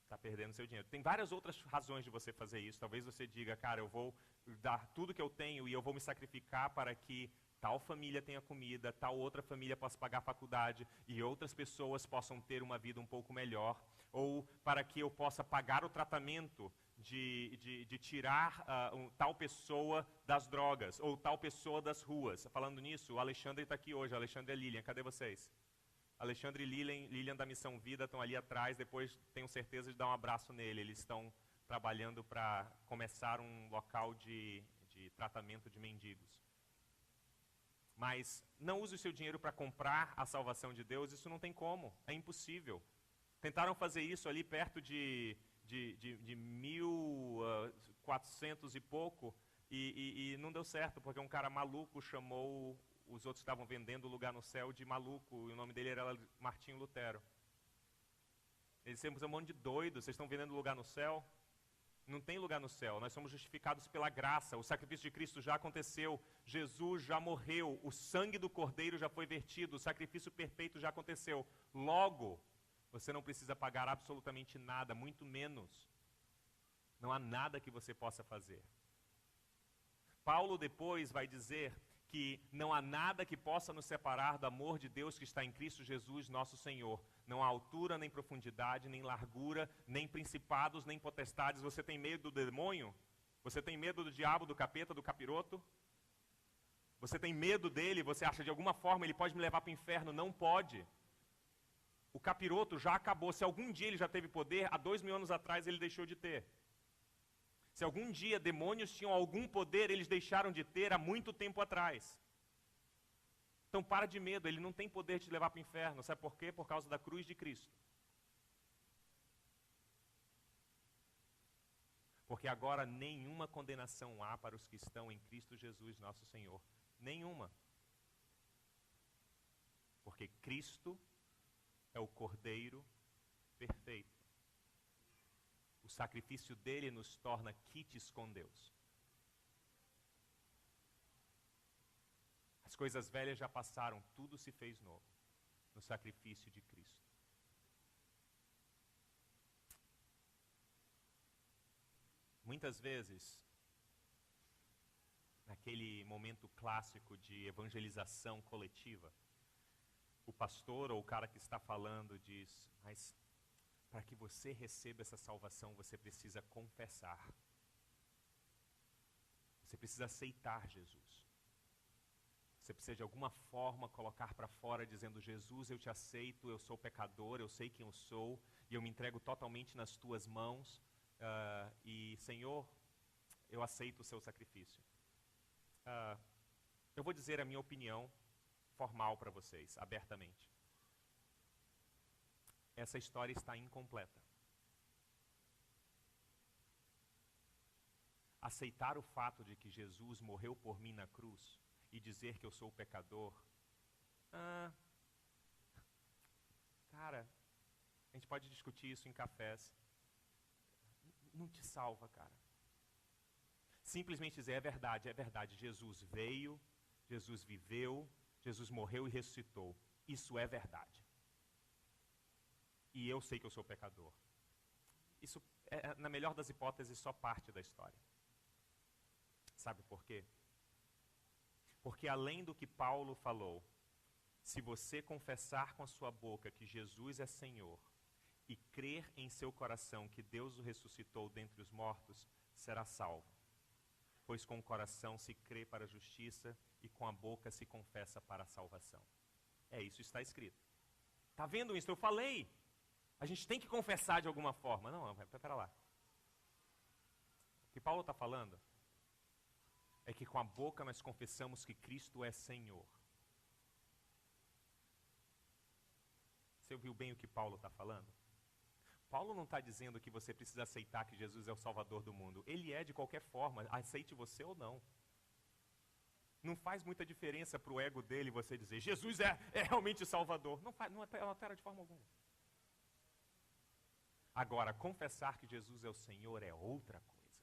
Está perdendo seu dinheiro. Tem várias outras razões de você fazer isso. Talvez você diga, cara, eu vou dar tudo que eu tenho e eu vou me sacrificar para que tal família tenha comida, tal outra família possa pagar a faculdade e outras pessoas possam ter uma vida um pouco melhor. Ou para que eu possa pagar o tratamento de tirar tal pessoa das drogas ou tal pessoa das ruas. Falando nisso, o Alexandre está aqui hoje. O Alexandre e a Lilian, cadê vocês? Alexandre e Lilian da Missão Vida estão ali atrás, depois tenho certeza de dar um abraço nele. Eles estão trabalhando para começar um local de tratamento de mendigos. Mas não use o seu dinheiro para comprar a salvação de Deus, isso não tem como, é impossível. Tentaram fazer isso ali perto de 1400 e pouco, e não deu certo, porque um cara maluco chamou os outros que estavam vendendo o lugar no céu de maluco, e o nome dele era Martinho Lutero. Eles disseram, um monte de doido, vocês estão vendendo lugar no céu? Não tem lugar no céu, nós somos justificados pela graça, o sacrifício de Cristo já aconteceu, Jesus já morreu, o sangue do Cordeiro já foi vertido, o sacrifício perfeito já aconteceu. Logo, você não precisa pagar absolutamente nada, muito menos. Não há nada que você possa fazer. Paulo depois vai dizer que não há nada que possa nos separar do amor de Deus que está em Cristo Jesus, nosso Senhor. Não há altura, nem profundidade, nem largura, nem principados, nem potestades. Você tem medo do demônio? Você tem medo do diabo, do capeta, do capiroto? Você tem medo dele? Você acha de alguma forma ele pode me levar para o inferno? Não pode. O capiroto já acabou. Se algum dia ele já teve poder, há 2000 anos atrás ele deixou de ter. Se algum dia demônios tinham algum poder, eles deixaram de ter há muito tempo atrás. Então para de medo, ele não tem poder de te levar para o inferno. Sabe por quê? Por causa da cruz de Cristo. Porque agora nenhuma condenação há para os que estão em Cristo Jesus, nosso Senhor. Nenhuma. Porque Cristo é o Cordeiro perfeito. O sacrifício dele nos torna quites com Deus. As coisas velhas já passaram, tudo se fez novo no sacrifício de Cristo. Muitas vezes, naquele momento clássico de evangelização coletiva, o pastor ou o cara que está falando diz, mas para que você receba essa salvação, você precisa confessar. Você precisa aceitar Jesus. Você precisa de alguma forma colocar para fora dizendo, Jesus, eu te aceito, eu sou pecador, eu sei quem eu sou, e eu me entrego totalmente nas tuas mãos, e Senhor, eu aceito o seu sacrifício. Eu vou dizer a minha opinião formal para vocês, abertamente. Essa história está incompleta. Aceitar o fato de que Jesus morreu por mim na cruz e dizer que eu sou pecador, cara, a gente pode discutir isso em cafés. Não te salva, cara. Simplesmente dizer, é verdade, Jesus veio, Jesus viveu, Jesus morreu e ressuscitou. Isso é verdade. E eu sei que eu sou pecador. Isso, na melhor das hipóteses, só parte da história. Sabe por quê? Porque além do que Paulo falou, se você confessar com a sua boca que Jesus é Senhor e crer em seu coração que Deus o ressuscitou dentre os mortos, será salvo. Pois com o coração se crê para a justiça e com a boca se confessa para a salvação. Isso está escrito. Está vendo isso? Eu falei. A gente tem que confessar de alguma forma. Não, pera lá. O que Paulo está falando é que com a boca nós confessamos que Cristo é Senhor. Você ouviu bem o que Paulo está falando? Paulo não está dizendo que você precisa aceitar que Jesus é o Salvador do mundo. Ele é de qualquer forma, aceite você ou não. Não faz muita diferença para o ego dele você dizer, Jesus é realmente o Salvador. Não altera de forma alguma. Agora, confessar que Jesus é o Senhor é outra coisa.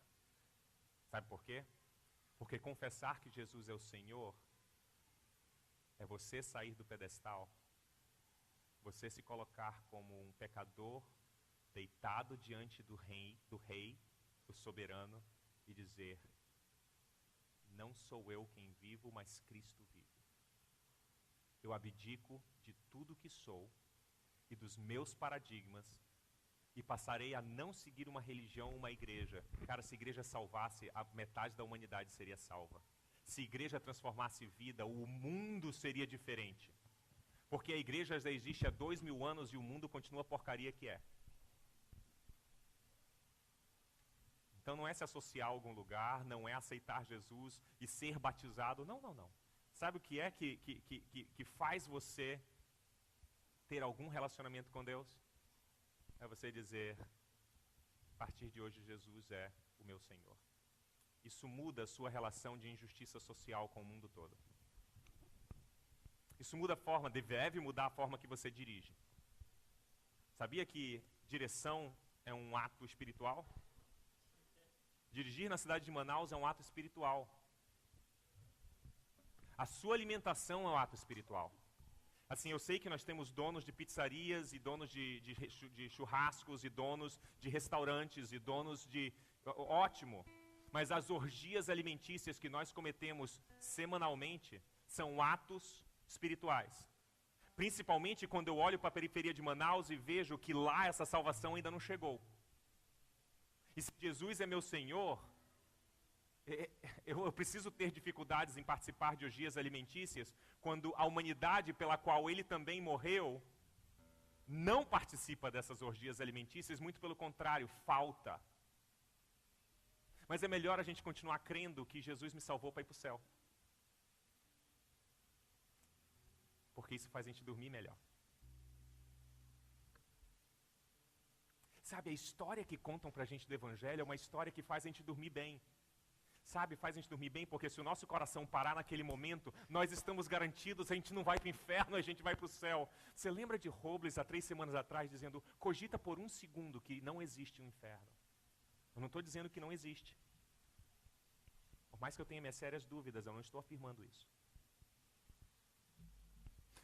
Sabe por quê? Porque confessar que Jesus é o Senhor é você sair do pedestal, você se colocar como um pecador deitado diante do rei, do soberano, e dizer, não sou eu quem vivo, mas Cristo vive. Eu abdico de tudo que sou e dos meus paradigmas e passarei a não seguir uma religião, uma igreja. Cara, se a igreja salvasse, a metade da humanidade seria salva. Se a igreja transformasse vida, o mundo seria diferente. Porque a igreja já existe há 2000 anos e o mundo continua a porcaria que é. Então não é se associar a algum lugar, não é aceitar Jesus e ser batizado. Não. Sabe o que é que faz você ter algum relacionamento com Deus? É você dizer, a partir de hoje Jesus é o meu Senhor. Isso muda a sua relação de injustiça social com o mundo todo. Isso muda a forma, deve mudar a forma que você dirige. Sabia que direção é um ato espiritual? Dirigir na cidade de Manaus é um ato espiritual. A sua alimentação é um ato espiritual. Assim, eu sei que nós temos donos de pizzarias e donos de churrascos e donos de restaurantes e donos de... Ótimo! Mas as orgias alimentícias que nós cometemos semanalmente são atos espirituais. Principalmente quando eu olho para a periferia de Manaus e vejo que lá essa salvação ainda não chegou. E se Jesus é meu Senhor, eu preciso ter dificuldades em participar de orgias alimentícias quando a humanidade pela qual ele também morreu não participa dessas orgias alimentícias, muito pelo contrário, falta. Mas é melhor a gente continuar crendo que Jesus me salvou para ir para o céu. Porque isso faz a gente dormir melhor. Sabe, a história que contam pra gente do Evangelho é uma história que faz a gente dormir bem. Sabe, faz a gente dormir bem, porque se o nosso coração parar naquele momento, nós estamos garantidos, a gente não vai para o inferno, a gente vai para o céu. Você lembra de Robles, há 3 semanas atrás, dizendo, cogita por um segundo que não existe um inferno. Eu não estou dizendo que não existe. Por mais que eu tenha minhas sérias dúvidas, eu não estou afirmando isso.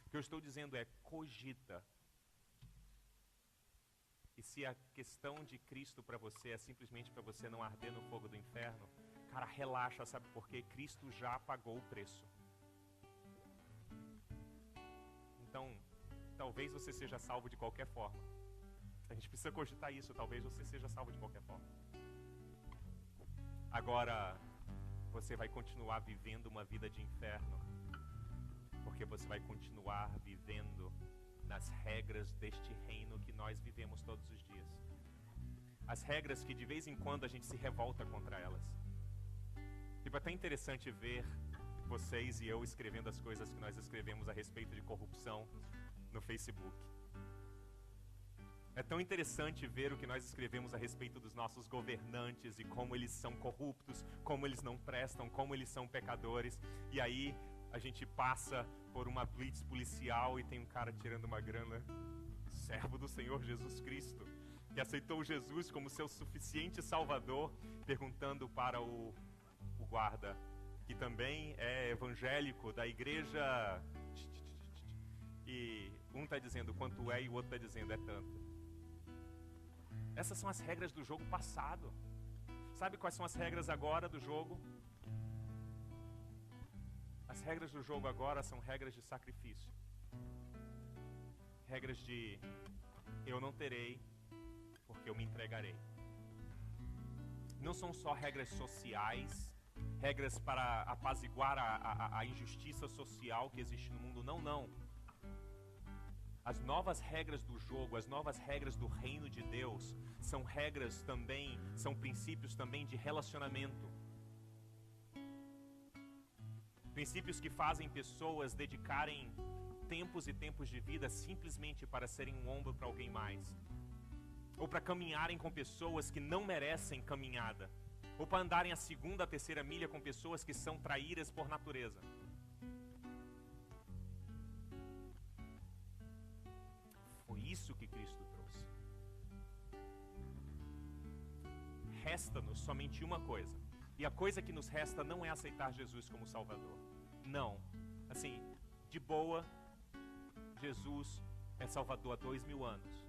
O que eu estou dizendo é, cogita. E se a questão de Cristo para você é simplesmente para você não arder no fogo do inferno, cara, relaxa, sabe por quê? Cristo já pagou o preço. Então, talvez você seja salvo de qualquer forma. A gente precisa cogitar isso, talvez você seja salvo de qualquer forma. Agora, você vai continuar vivendo uma vida de inferno, porque você vai continuar vivendo nas regras deste reino que nós vivemos todos os dias. As regras que de vez em quando a gente se revolta contra elas. Tipo, é até interessante ver vocês e eu escrevendo as coisas que nós escrevemos a respeito de corrupção no Facebook. É tão interessante ver o que nós escrevemos a respeito dos nossos governantes e como eles são corruptos, como eles não prestam, como eles são pecadores. E aí a gente passa por uma blitz policial e tem um cara tirando uma grana, servo do Senhor Jesus Cristo, que aceitou Jesus como seu suficiente salvador, perguntando para o guarda, que também é evangélico, da igreja, e um está dizendo quanto é e o outro está dizendo é tanto. Essas são as regras do jogo passado. Sabe quais são as regras agora do jogo? As regras do jogo agora são regras de sacrifício. Regras de eu não terei, porque eu me entregarei. Não são só regras sociais, regras para apaziguar a injustiça social que existe no mundo. Não, não. As novas regras do jogo, as novas regras do reino de Deus, são regras também, são princípios também de relacionamento. Princípios que fazem pessoas dedicarem tempos e tempos de vida simplesmente para serem um ombro para alguém mais. Ou para caminharem com pessoas que não merecem caminhada. Ou para andarem a 2ª, a 3ª milha com pessoas que são traíras por natureza. Foi isso que Cristo trouxe. Resta-nos somente uma coisa. E a coisa que nos resta não é aceitar Jesus como Salvador. Não. Assim, de boa, Jesus é Salvador há 2000 anos.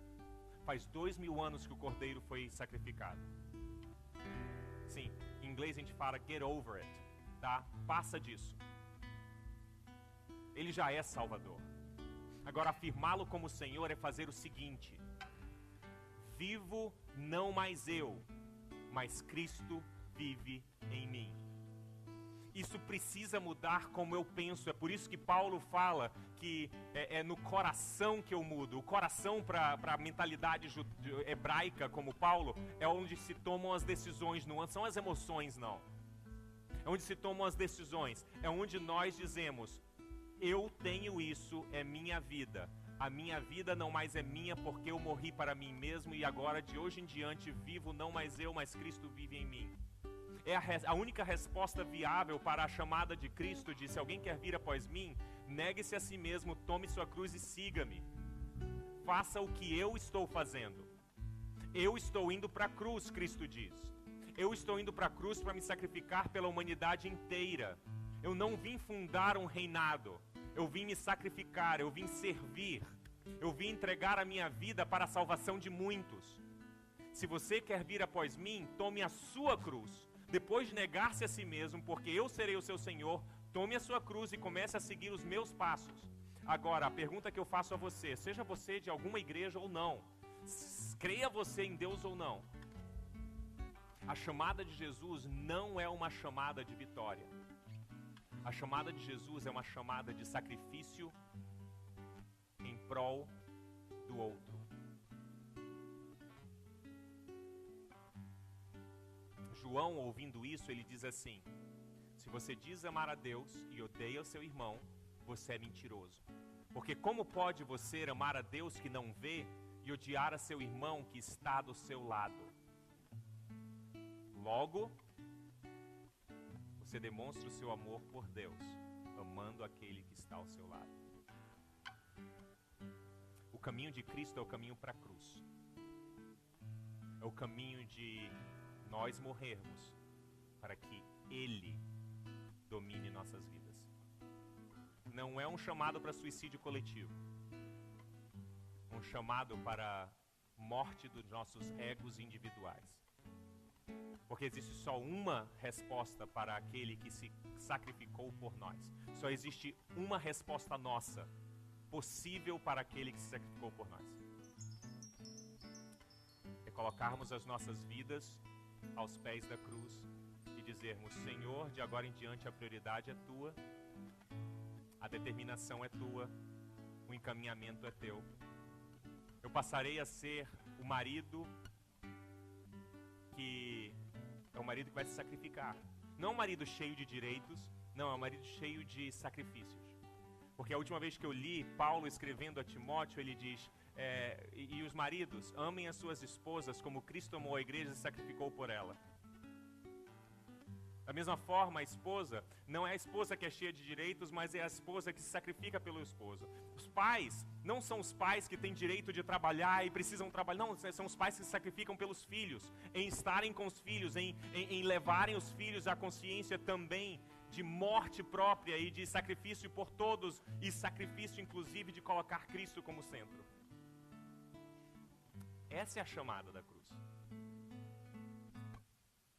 Faz 2000 anos que o Cordeiro foi sacrificado. Sim, em inglês a gente fala get over it, tá? Passa disso. Ele já é Salvador. Agora, afirmá-lo como Senhor é fazer o seguinte: vivo não mais eu, mas Cristo vive em mim. Isso precisa mudar como eu penso. É por isso que Paulo fala que é no coração que eu mudo. O coração para a mentalidade hebraica, como Paulo, é onde se tomam as decisões, não são as emoções, não. é onde se tomam as decisões, é onde nós dizemos: eu tenho isso, é minha vida. A minha vida não mais é minha porque eu morri para mim mesmo e agora de hoje em diante vivo não mais eu, mas Cristo vive em mim. É a única resposta viável para a chamada de Cristo de: se alguém quer vir após mim, negue-se a si mesmo, tome sua cruz e siga-me. Faça o que eu estou fazendo. Eu estou indo para a cruz, Cristo diz. Eu estou indo para a cruz para me sacrificar pela humanidade inteira. Eu não vim fundar um reinado. Eu vim me sacrificar, eu vim servir. Eu vim entregar a minha vida para a salvação de muitos. Se você quer vir após mim, tome a sua cruz. Depois de negar-se a si mesmo, porque eu serei o seu Senhor, tome a sua cruz e comece a seguir os meus passos. Agora, a pergunta que eu faço a você, seja você de alguma igreja ou não, creia você em Deus ou não, a chamada de Jesus não é uma chamada de vitória. A chamada de Jesus é uma chamada de sacrifício em prol do outro. João, ouvindo isso, ele diz assim: se você diz amar a Deus e odeia o seu irmão, você é mentiroso. Porque como pode você amar a Deus que não vê e odiar a seu irmão que está do seu lado? Logo, você demonstra o seu amor por Deus, amando aquele que está ao seu lado. O caminho de Cristo é o caminho para a cruz. É o caminho de nós morrermos para que Ele domine nossas vidas. Não é um chamado para suicídio coletivo. Um chamado para morte dos nossos egos individuais. Porque existe só uma resposta para aquele que se sacrificou por nós. Só existe uma resposta nossa, possível para aquele que se sacrificou por nós. É colocarmos as nossas vidas aos pés da cruz e dizermos: Senhor, de agora em diante a prioridade é tua, a determinação é tua, o encaminhamento é teu. Eu passarei a ser o marido que é o marido que vai se sacrificar. Não é um marido cheio de direitos, não, é um marido cheio de sacrifícios. Porque a última vez que eu li Paulo escrevendo a Timóteo, ele diz: e os maridos, amem as suas esposas como Cristo amou a igreja e se sacrificou por ela. Da mesma forma, a esposa não é a esposa que é cheia de direitos, mas é a esposa que se sacrifica pelo esposo. Os pais não são os pais que têm direito de trabalhar e precisam trabalhar. Não, são os pais que se sacrificam pelos filhos, em estarem com os filhos, em levarem os filhos à consciência também de morte própria e de sacrifício por todos, e sacrifício inclusive de colocar Cristo como centro. Essa é a chamada da cruz.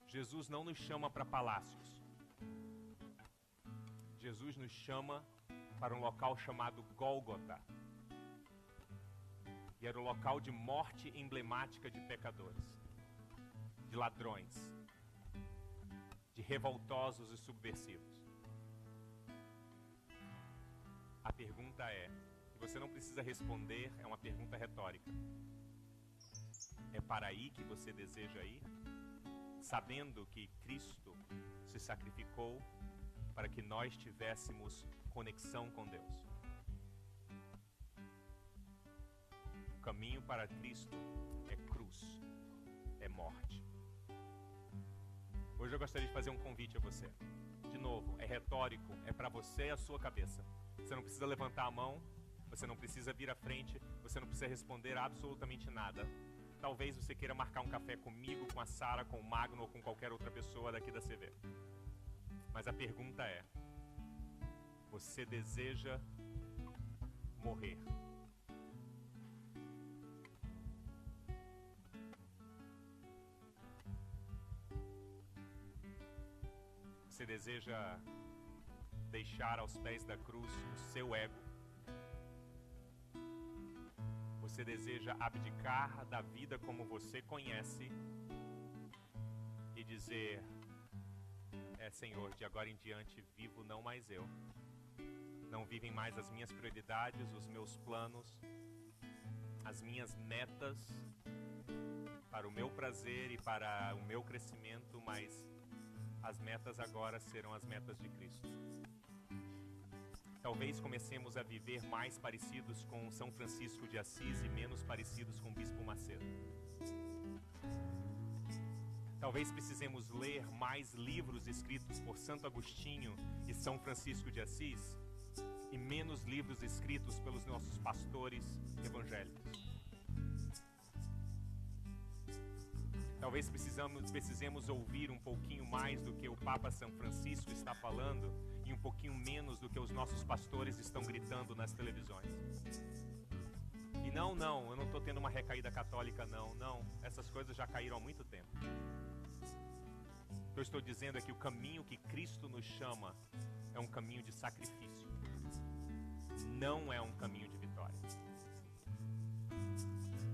Jesus não nos chama para palácios. Jesus nos chama para um local chamado Gólgota. E era o local de morte emblemática de pecadores, de ladrões, de revoltosos e subversivos. A pergunta é, e você não precisa responder, é uma pergunta retórica: é para aí que você deseja ir? Sabendo que Cristo se sacrificou para que nós tivéssemos conexão com Deus. O caminho para Cristo é cruz, é morte. Hoje eu gostaria de fazer um convite a você. De novo, é retórico, é para você e a sua cabeça. Você não precisa levantar a mão, você não precisa vir à frente, você não precisa responder absolutamente nada. Talvez você queira marcar um café comigo, com a Sara, com o Magno ou com qualquer outra pessoa daqui da CV. Mas a pergunta é: você deseja morrer? Você deseja deixar aos pés da cruz o seu ego? Você deseja abdicar da vida como você conhece e dizer: Senhor, de agora em diante vivo não mais eu. Não vivem mais as minhas prioridades, os meus planos, as minhas metas para o meu prazer e para o meu crescimento, mas As metas agora serão as metas de Cristo. Talvez comecemos a viver mais parecidos com São Francisco de Assis e menos parecidos com o Bispo Macedo. Talvez precisemos ler mais livros escritos por Santo Agostinho e São Francisco de Assis e menos livros escritos pelos nossos pastores evangélicos. Talvez precisemos ouvir um pouquinho mais do que o Papa São Francisco está falando e um pouquinho menos do que os nossos pastores estão gritando nas televisões. E não, eu não estou tendo uma recaída católica, não. Essas coisas já caíram há muito tempo. O que eu estou dizendo é que o caminho que Cristo nos chama é um caminho de sacrifício. Não é um caminho de vitória.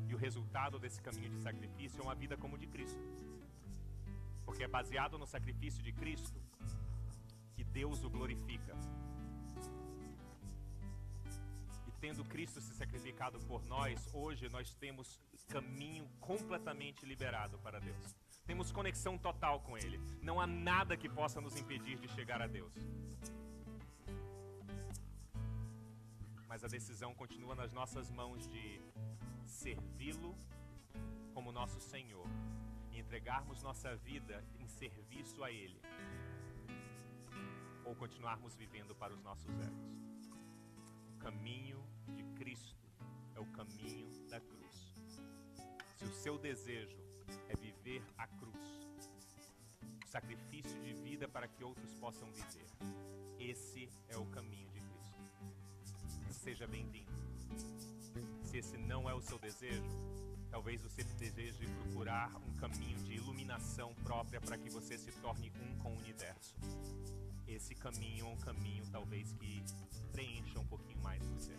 E o resultado desse caminho de sacrifício é uma vida como de Cristo. Porque é baseado no sacrifício de Cristo que Deus o glorifica. E tendo Cristo se sacrificado por nós, hoje nós temos caminho completamente liberado para Deus. Temos conexão total com Ele. Não há nada que possa nos impedir de chegar a Deus. Mas a decisão continua nas nossas mãos de servi-lo como nosso Senhor e entregarmos nossa vida em serviço a Ele, ou continuarmos vivendo para os nossos egos. O caminho de Cristo é o caminho da cruz. Se o seu desejo é viver a cruz, o sacrifício de vida para que outros possam viver, esse é o caminho de Cristo. Seja bem-vindo. Se esse não é o seu desejo, talvez você deseje procurar um caminho de iluminação própria para que você se torne um com o universo. Esse caminho é um caminho talvez que preencha um pouquinho mais você.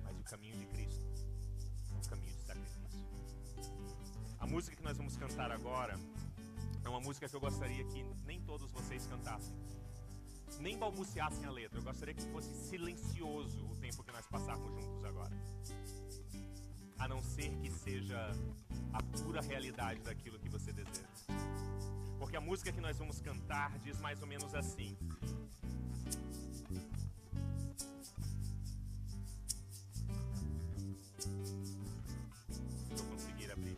Mas o caminho de Cristo é um caminho de sacrifício. A música que nós vamos cantar agora é uma música que eu gostaria que nem todos vocês cantassem. Nem balbuciassem a letra. Eu gostaria que fosse silencioso o tempo que nós passarmos juntos agora. A não ser que seja a pura realidade daquilo que você deseja. Porque a música que nós vamos cantar diz mais ou menos assim: se eu conseguir abrir.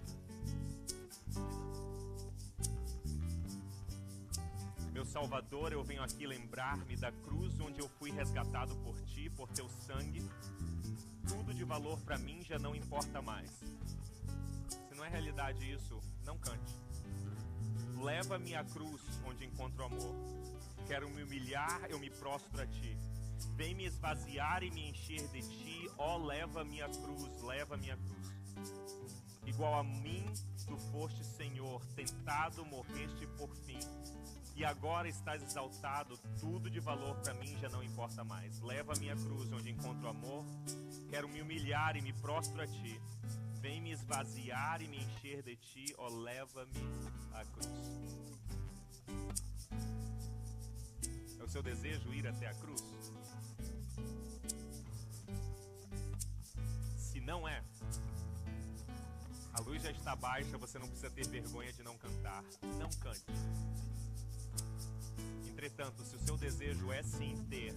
Meu Salvador, eu venho aqui lembrar-me da cruz onde eu fui resgatado por ti, por teu sangue. Tudo de valor para mim já não importa mais. Se não é realidade isso, não cante. Leva-me à cruz onde encontro amor. Quero me humilhar, eu me prostro a ti. Vem me esvaziar e me encher de ti. Ó, leva-me à cruz, leva-me à cruz. Igual a mim, tu foste, Senhor, tentado, morreste por fim. E agora estás exaltado, tudo de valor para mim já não importa mais. Leva-me à cruz onde encontro amor. Quero me humilhar e me prostro a ti. Vem me esvaziar e me encher de ti, ó, leva-me à cruz. É o seu desejo ir até a cruz? Se não é, a luz já está baixa, você não precisa ter vergonha de não cantar. Não cante. Entretanto, se o seu desejo é sim ter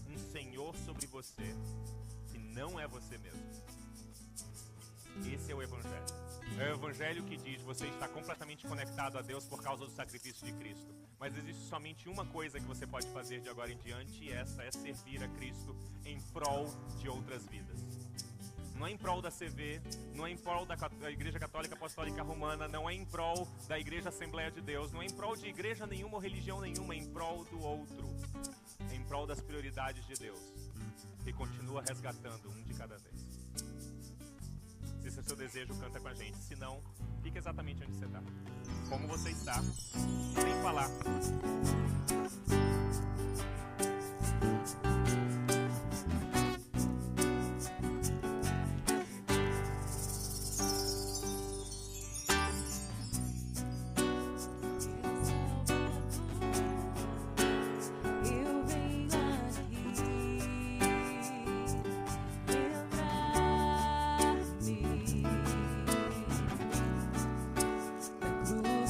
um Senhor sobre você, que não é você mesmo, esse é o Evangelho. É o Evangelho que diz: você está completamente conectado a Deus por causa do sacrifício de Cristo. Mas existe somente uma coisa que você pode fazer de agora em diante, e essa é servir a Cristo em prol de outras vidas. Não é em prol da CV, não é em prol da Igreja Católica Apostólica Romana, não é em prol da Igreja Assembleia de Deus, não é em prol de igreja nenhuma ou religião nenhuma, é em prol do outro, é em prol das prioridades de Deus, que continua resgatando um de cada vez. Se esse é o seu desejo, canta com a gente. Se não, fica exatamente onde você está. Como você está, sem falar.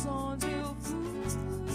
Onde eu fui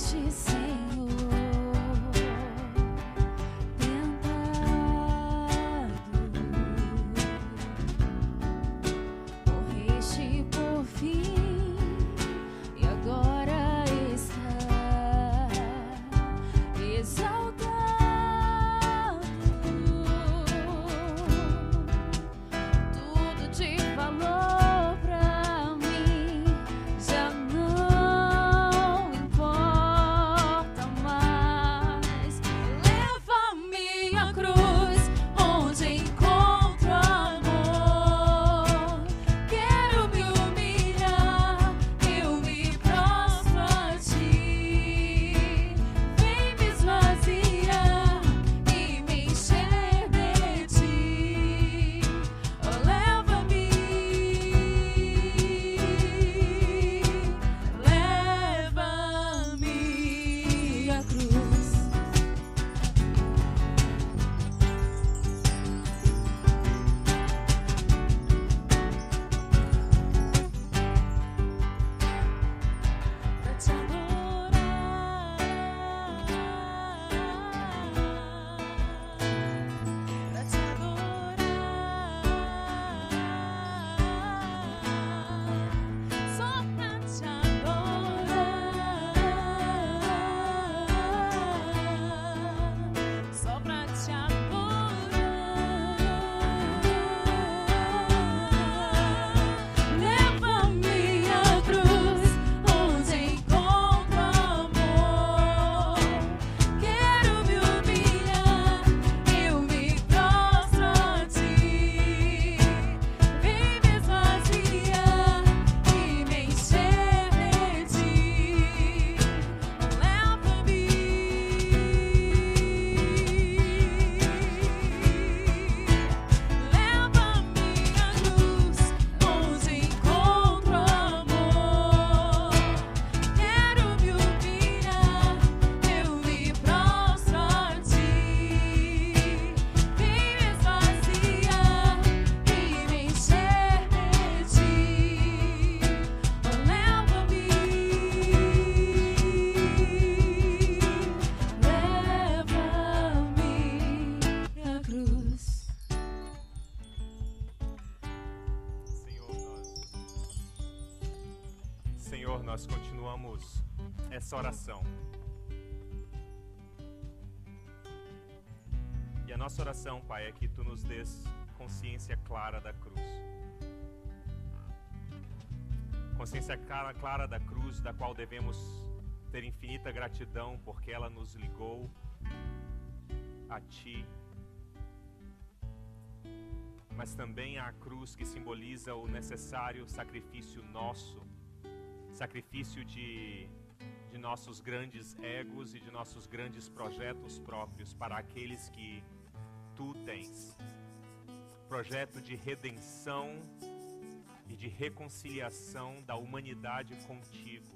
morreste, Senhor, tentado, morreste por fim e agora está exaltado. Tudo te falou pra mim, já não importa mais. Leva-me à cruz, onde encontro amor. Quero me humilhar, eu me prostro a ti. Vem me esvaziar e me encher de ti. Oh, leva-me à cruz. Pra te adorar, pra te adorar, só pra te adorar, só pra te adorar. Leva-me à cruz, onde encontro amor. Quero me humilhar, eu me prostro a ti. Vem me esvaziar e me encher de ti. Leva-me à cruz, onde encontro amor. Quero me humilhar, eu me prostro a ti. Vem me esvaziar e me encher de ti. Leva-me à cruz. Senhor, nós continuamos essa oração. E a nossa oração, Pai, é que Tu nos dês consciência clara da cruz. Consciência clara da cruz, da qual devemos ter infinita gratidão, porque ela nos ligou a Ti. Mas também a cruz que simboliza o necessário sacrifício nosso, sacrifício de nossos grandes egos e de nossos grandes projetos próprios para aqueles que Tu tens. Projeto de redenção e de reconciliação da humanidade contigo.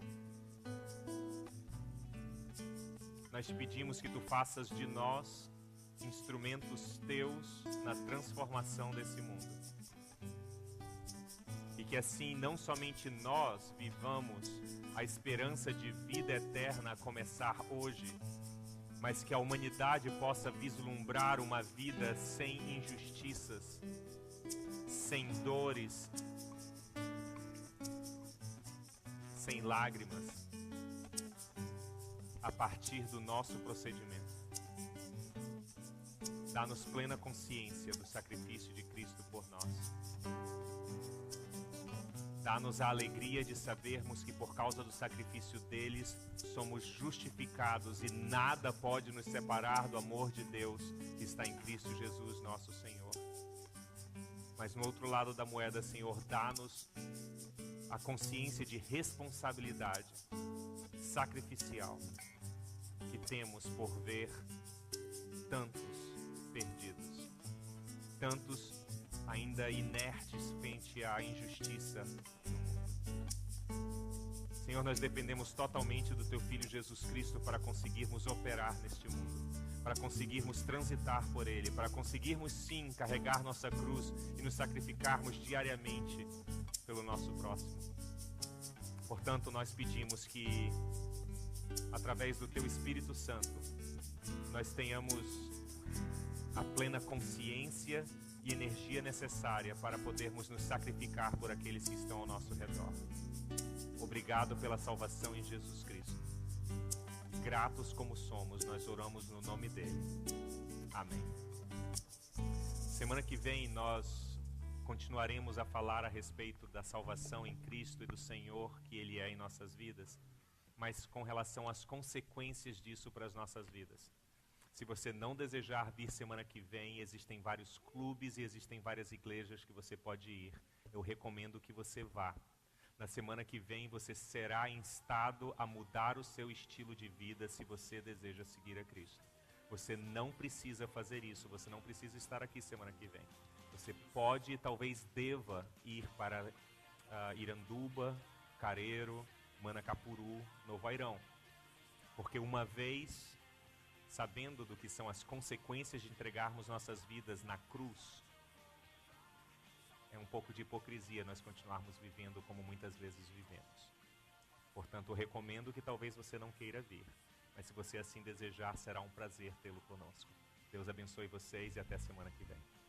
Nós te pedimos que Tu faças de nós instrumentos Teus na transformação desse mundo. E que assim não somente nós vivamos a esperança de vida eterna a começar hoje, mas que a humanidade possa vislumbrar uma vida sem injustiças, sem dores, sem lágrimas, a partir do nosso procedimento. Dá-nos plena consciência do sacrifício de Cristo por nós. Dá-nos a alegria de sabermos que por causa do sacrifício deles somos justificados e nada pode nos separar do amor de Deus que está em Cristo Jesus, nosso Senhor. Mas no outro lado da moeda, Senhor, dá-nos a consciência de responsabilidade sacrificial que temos por ver tantos perdidos, tantos ainda inertes frente à injustiça do mundo. Senhor, nós dependemos totalmente do Teu Filho Jesus Cristo para conseguirmos operar neste mundo, para conseguirmos transitar por ele, para conseguirmos sim carregar nossa cruz e nos sacrificarmos diariamente pelo nosso próximo. Portanto, nós pedimos que a através do Teu Espírito Santo, nós tenhamos a plena consciência e energia necessária para podermos nos sacrificar por aqueles que estão ao nosso redor. Obrigado pela salvação em Jesus Cristo. Gratos como somos, nós oramos no nome dele. Amém. Semana que vem nós continuaremos a falar a respeito da salvação em Cristo e do Senhor que Ele é em nossas vidas, mas com relação às consequências disso para as nossas vidas. Se você não desejar vir semana que vem, existem vários clubes e existem várias igrejas que você pode ir. Eu recomendo que você vá. Na semana que vem você será instado a mudar o seu estilo de vida se você deseja seguir a Cristo. Você não precisa fazer isso, você não precisa estar aqui semana que vem. Você pode e talvez deva ir para Iranduba, Careiro, Manacapuru, Novo Airão. Porque uma vez sabendo do que são as consequências de entregarmos nossas vidas na cruz, é um pouco de hipocrisia nós continuarmos vivendo como muitas vezes vivemos. Portanto, eu recomendo que talvez você não queira vir, mas se você assim desejar, será um prazer tê-lo conosco. Deus abençoe vocês e até semana que vem.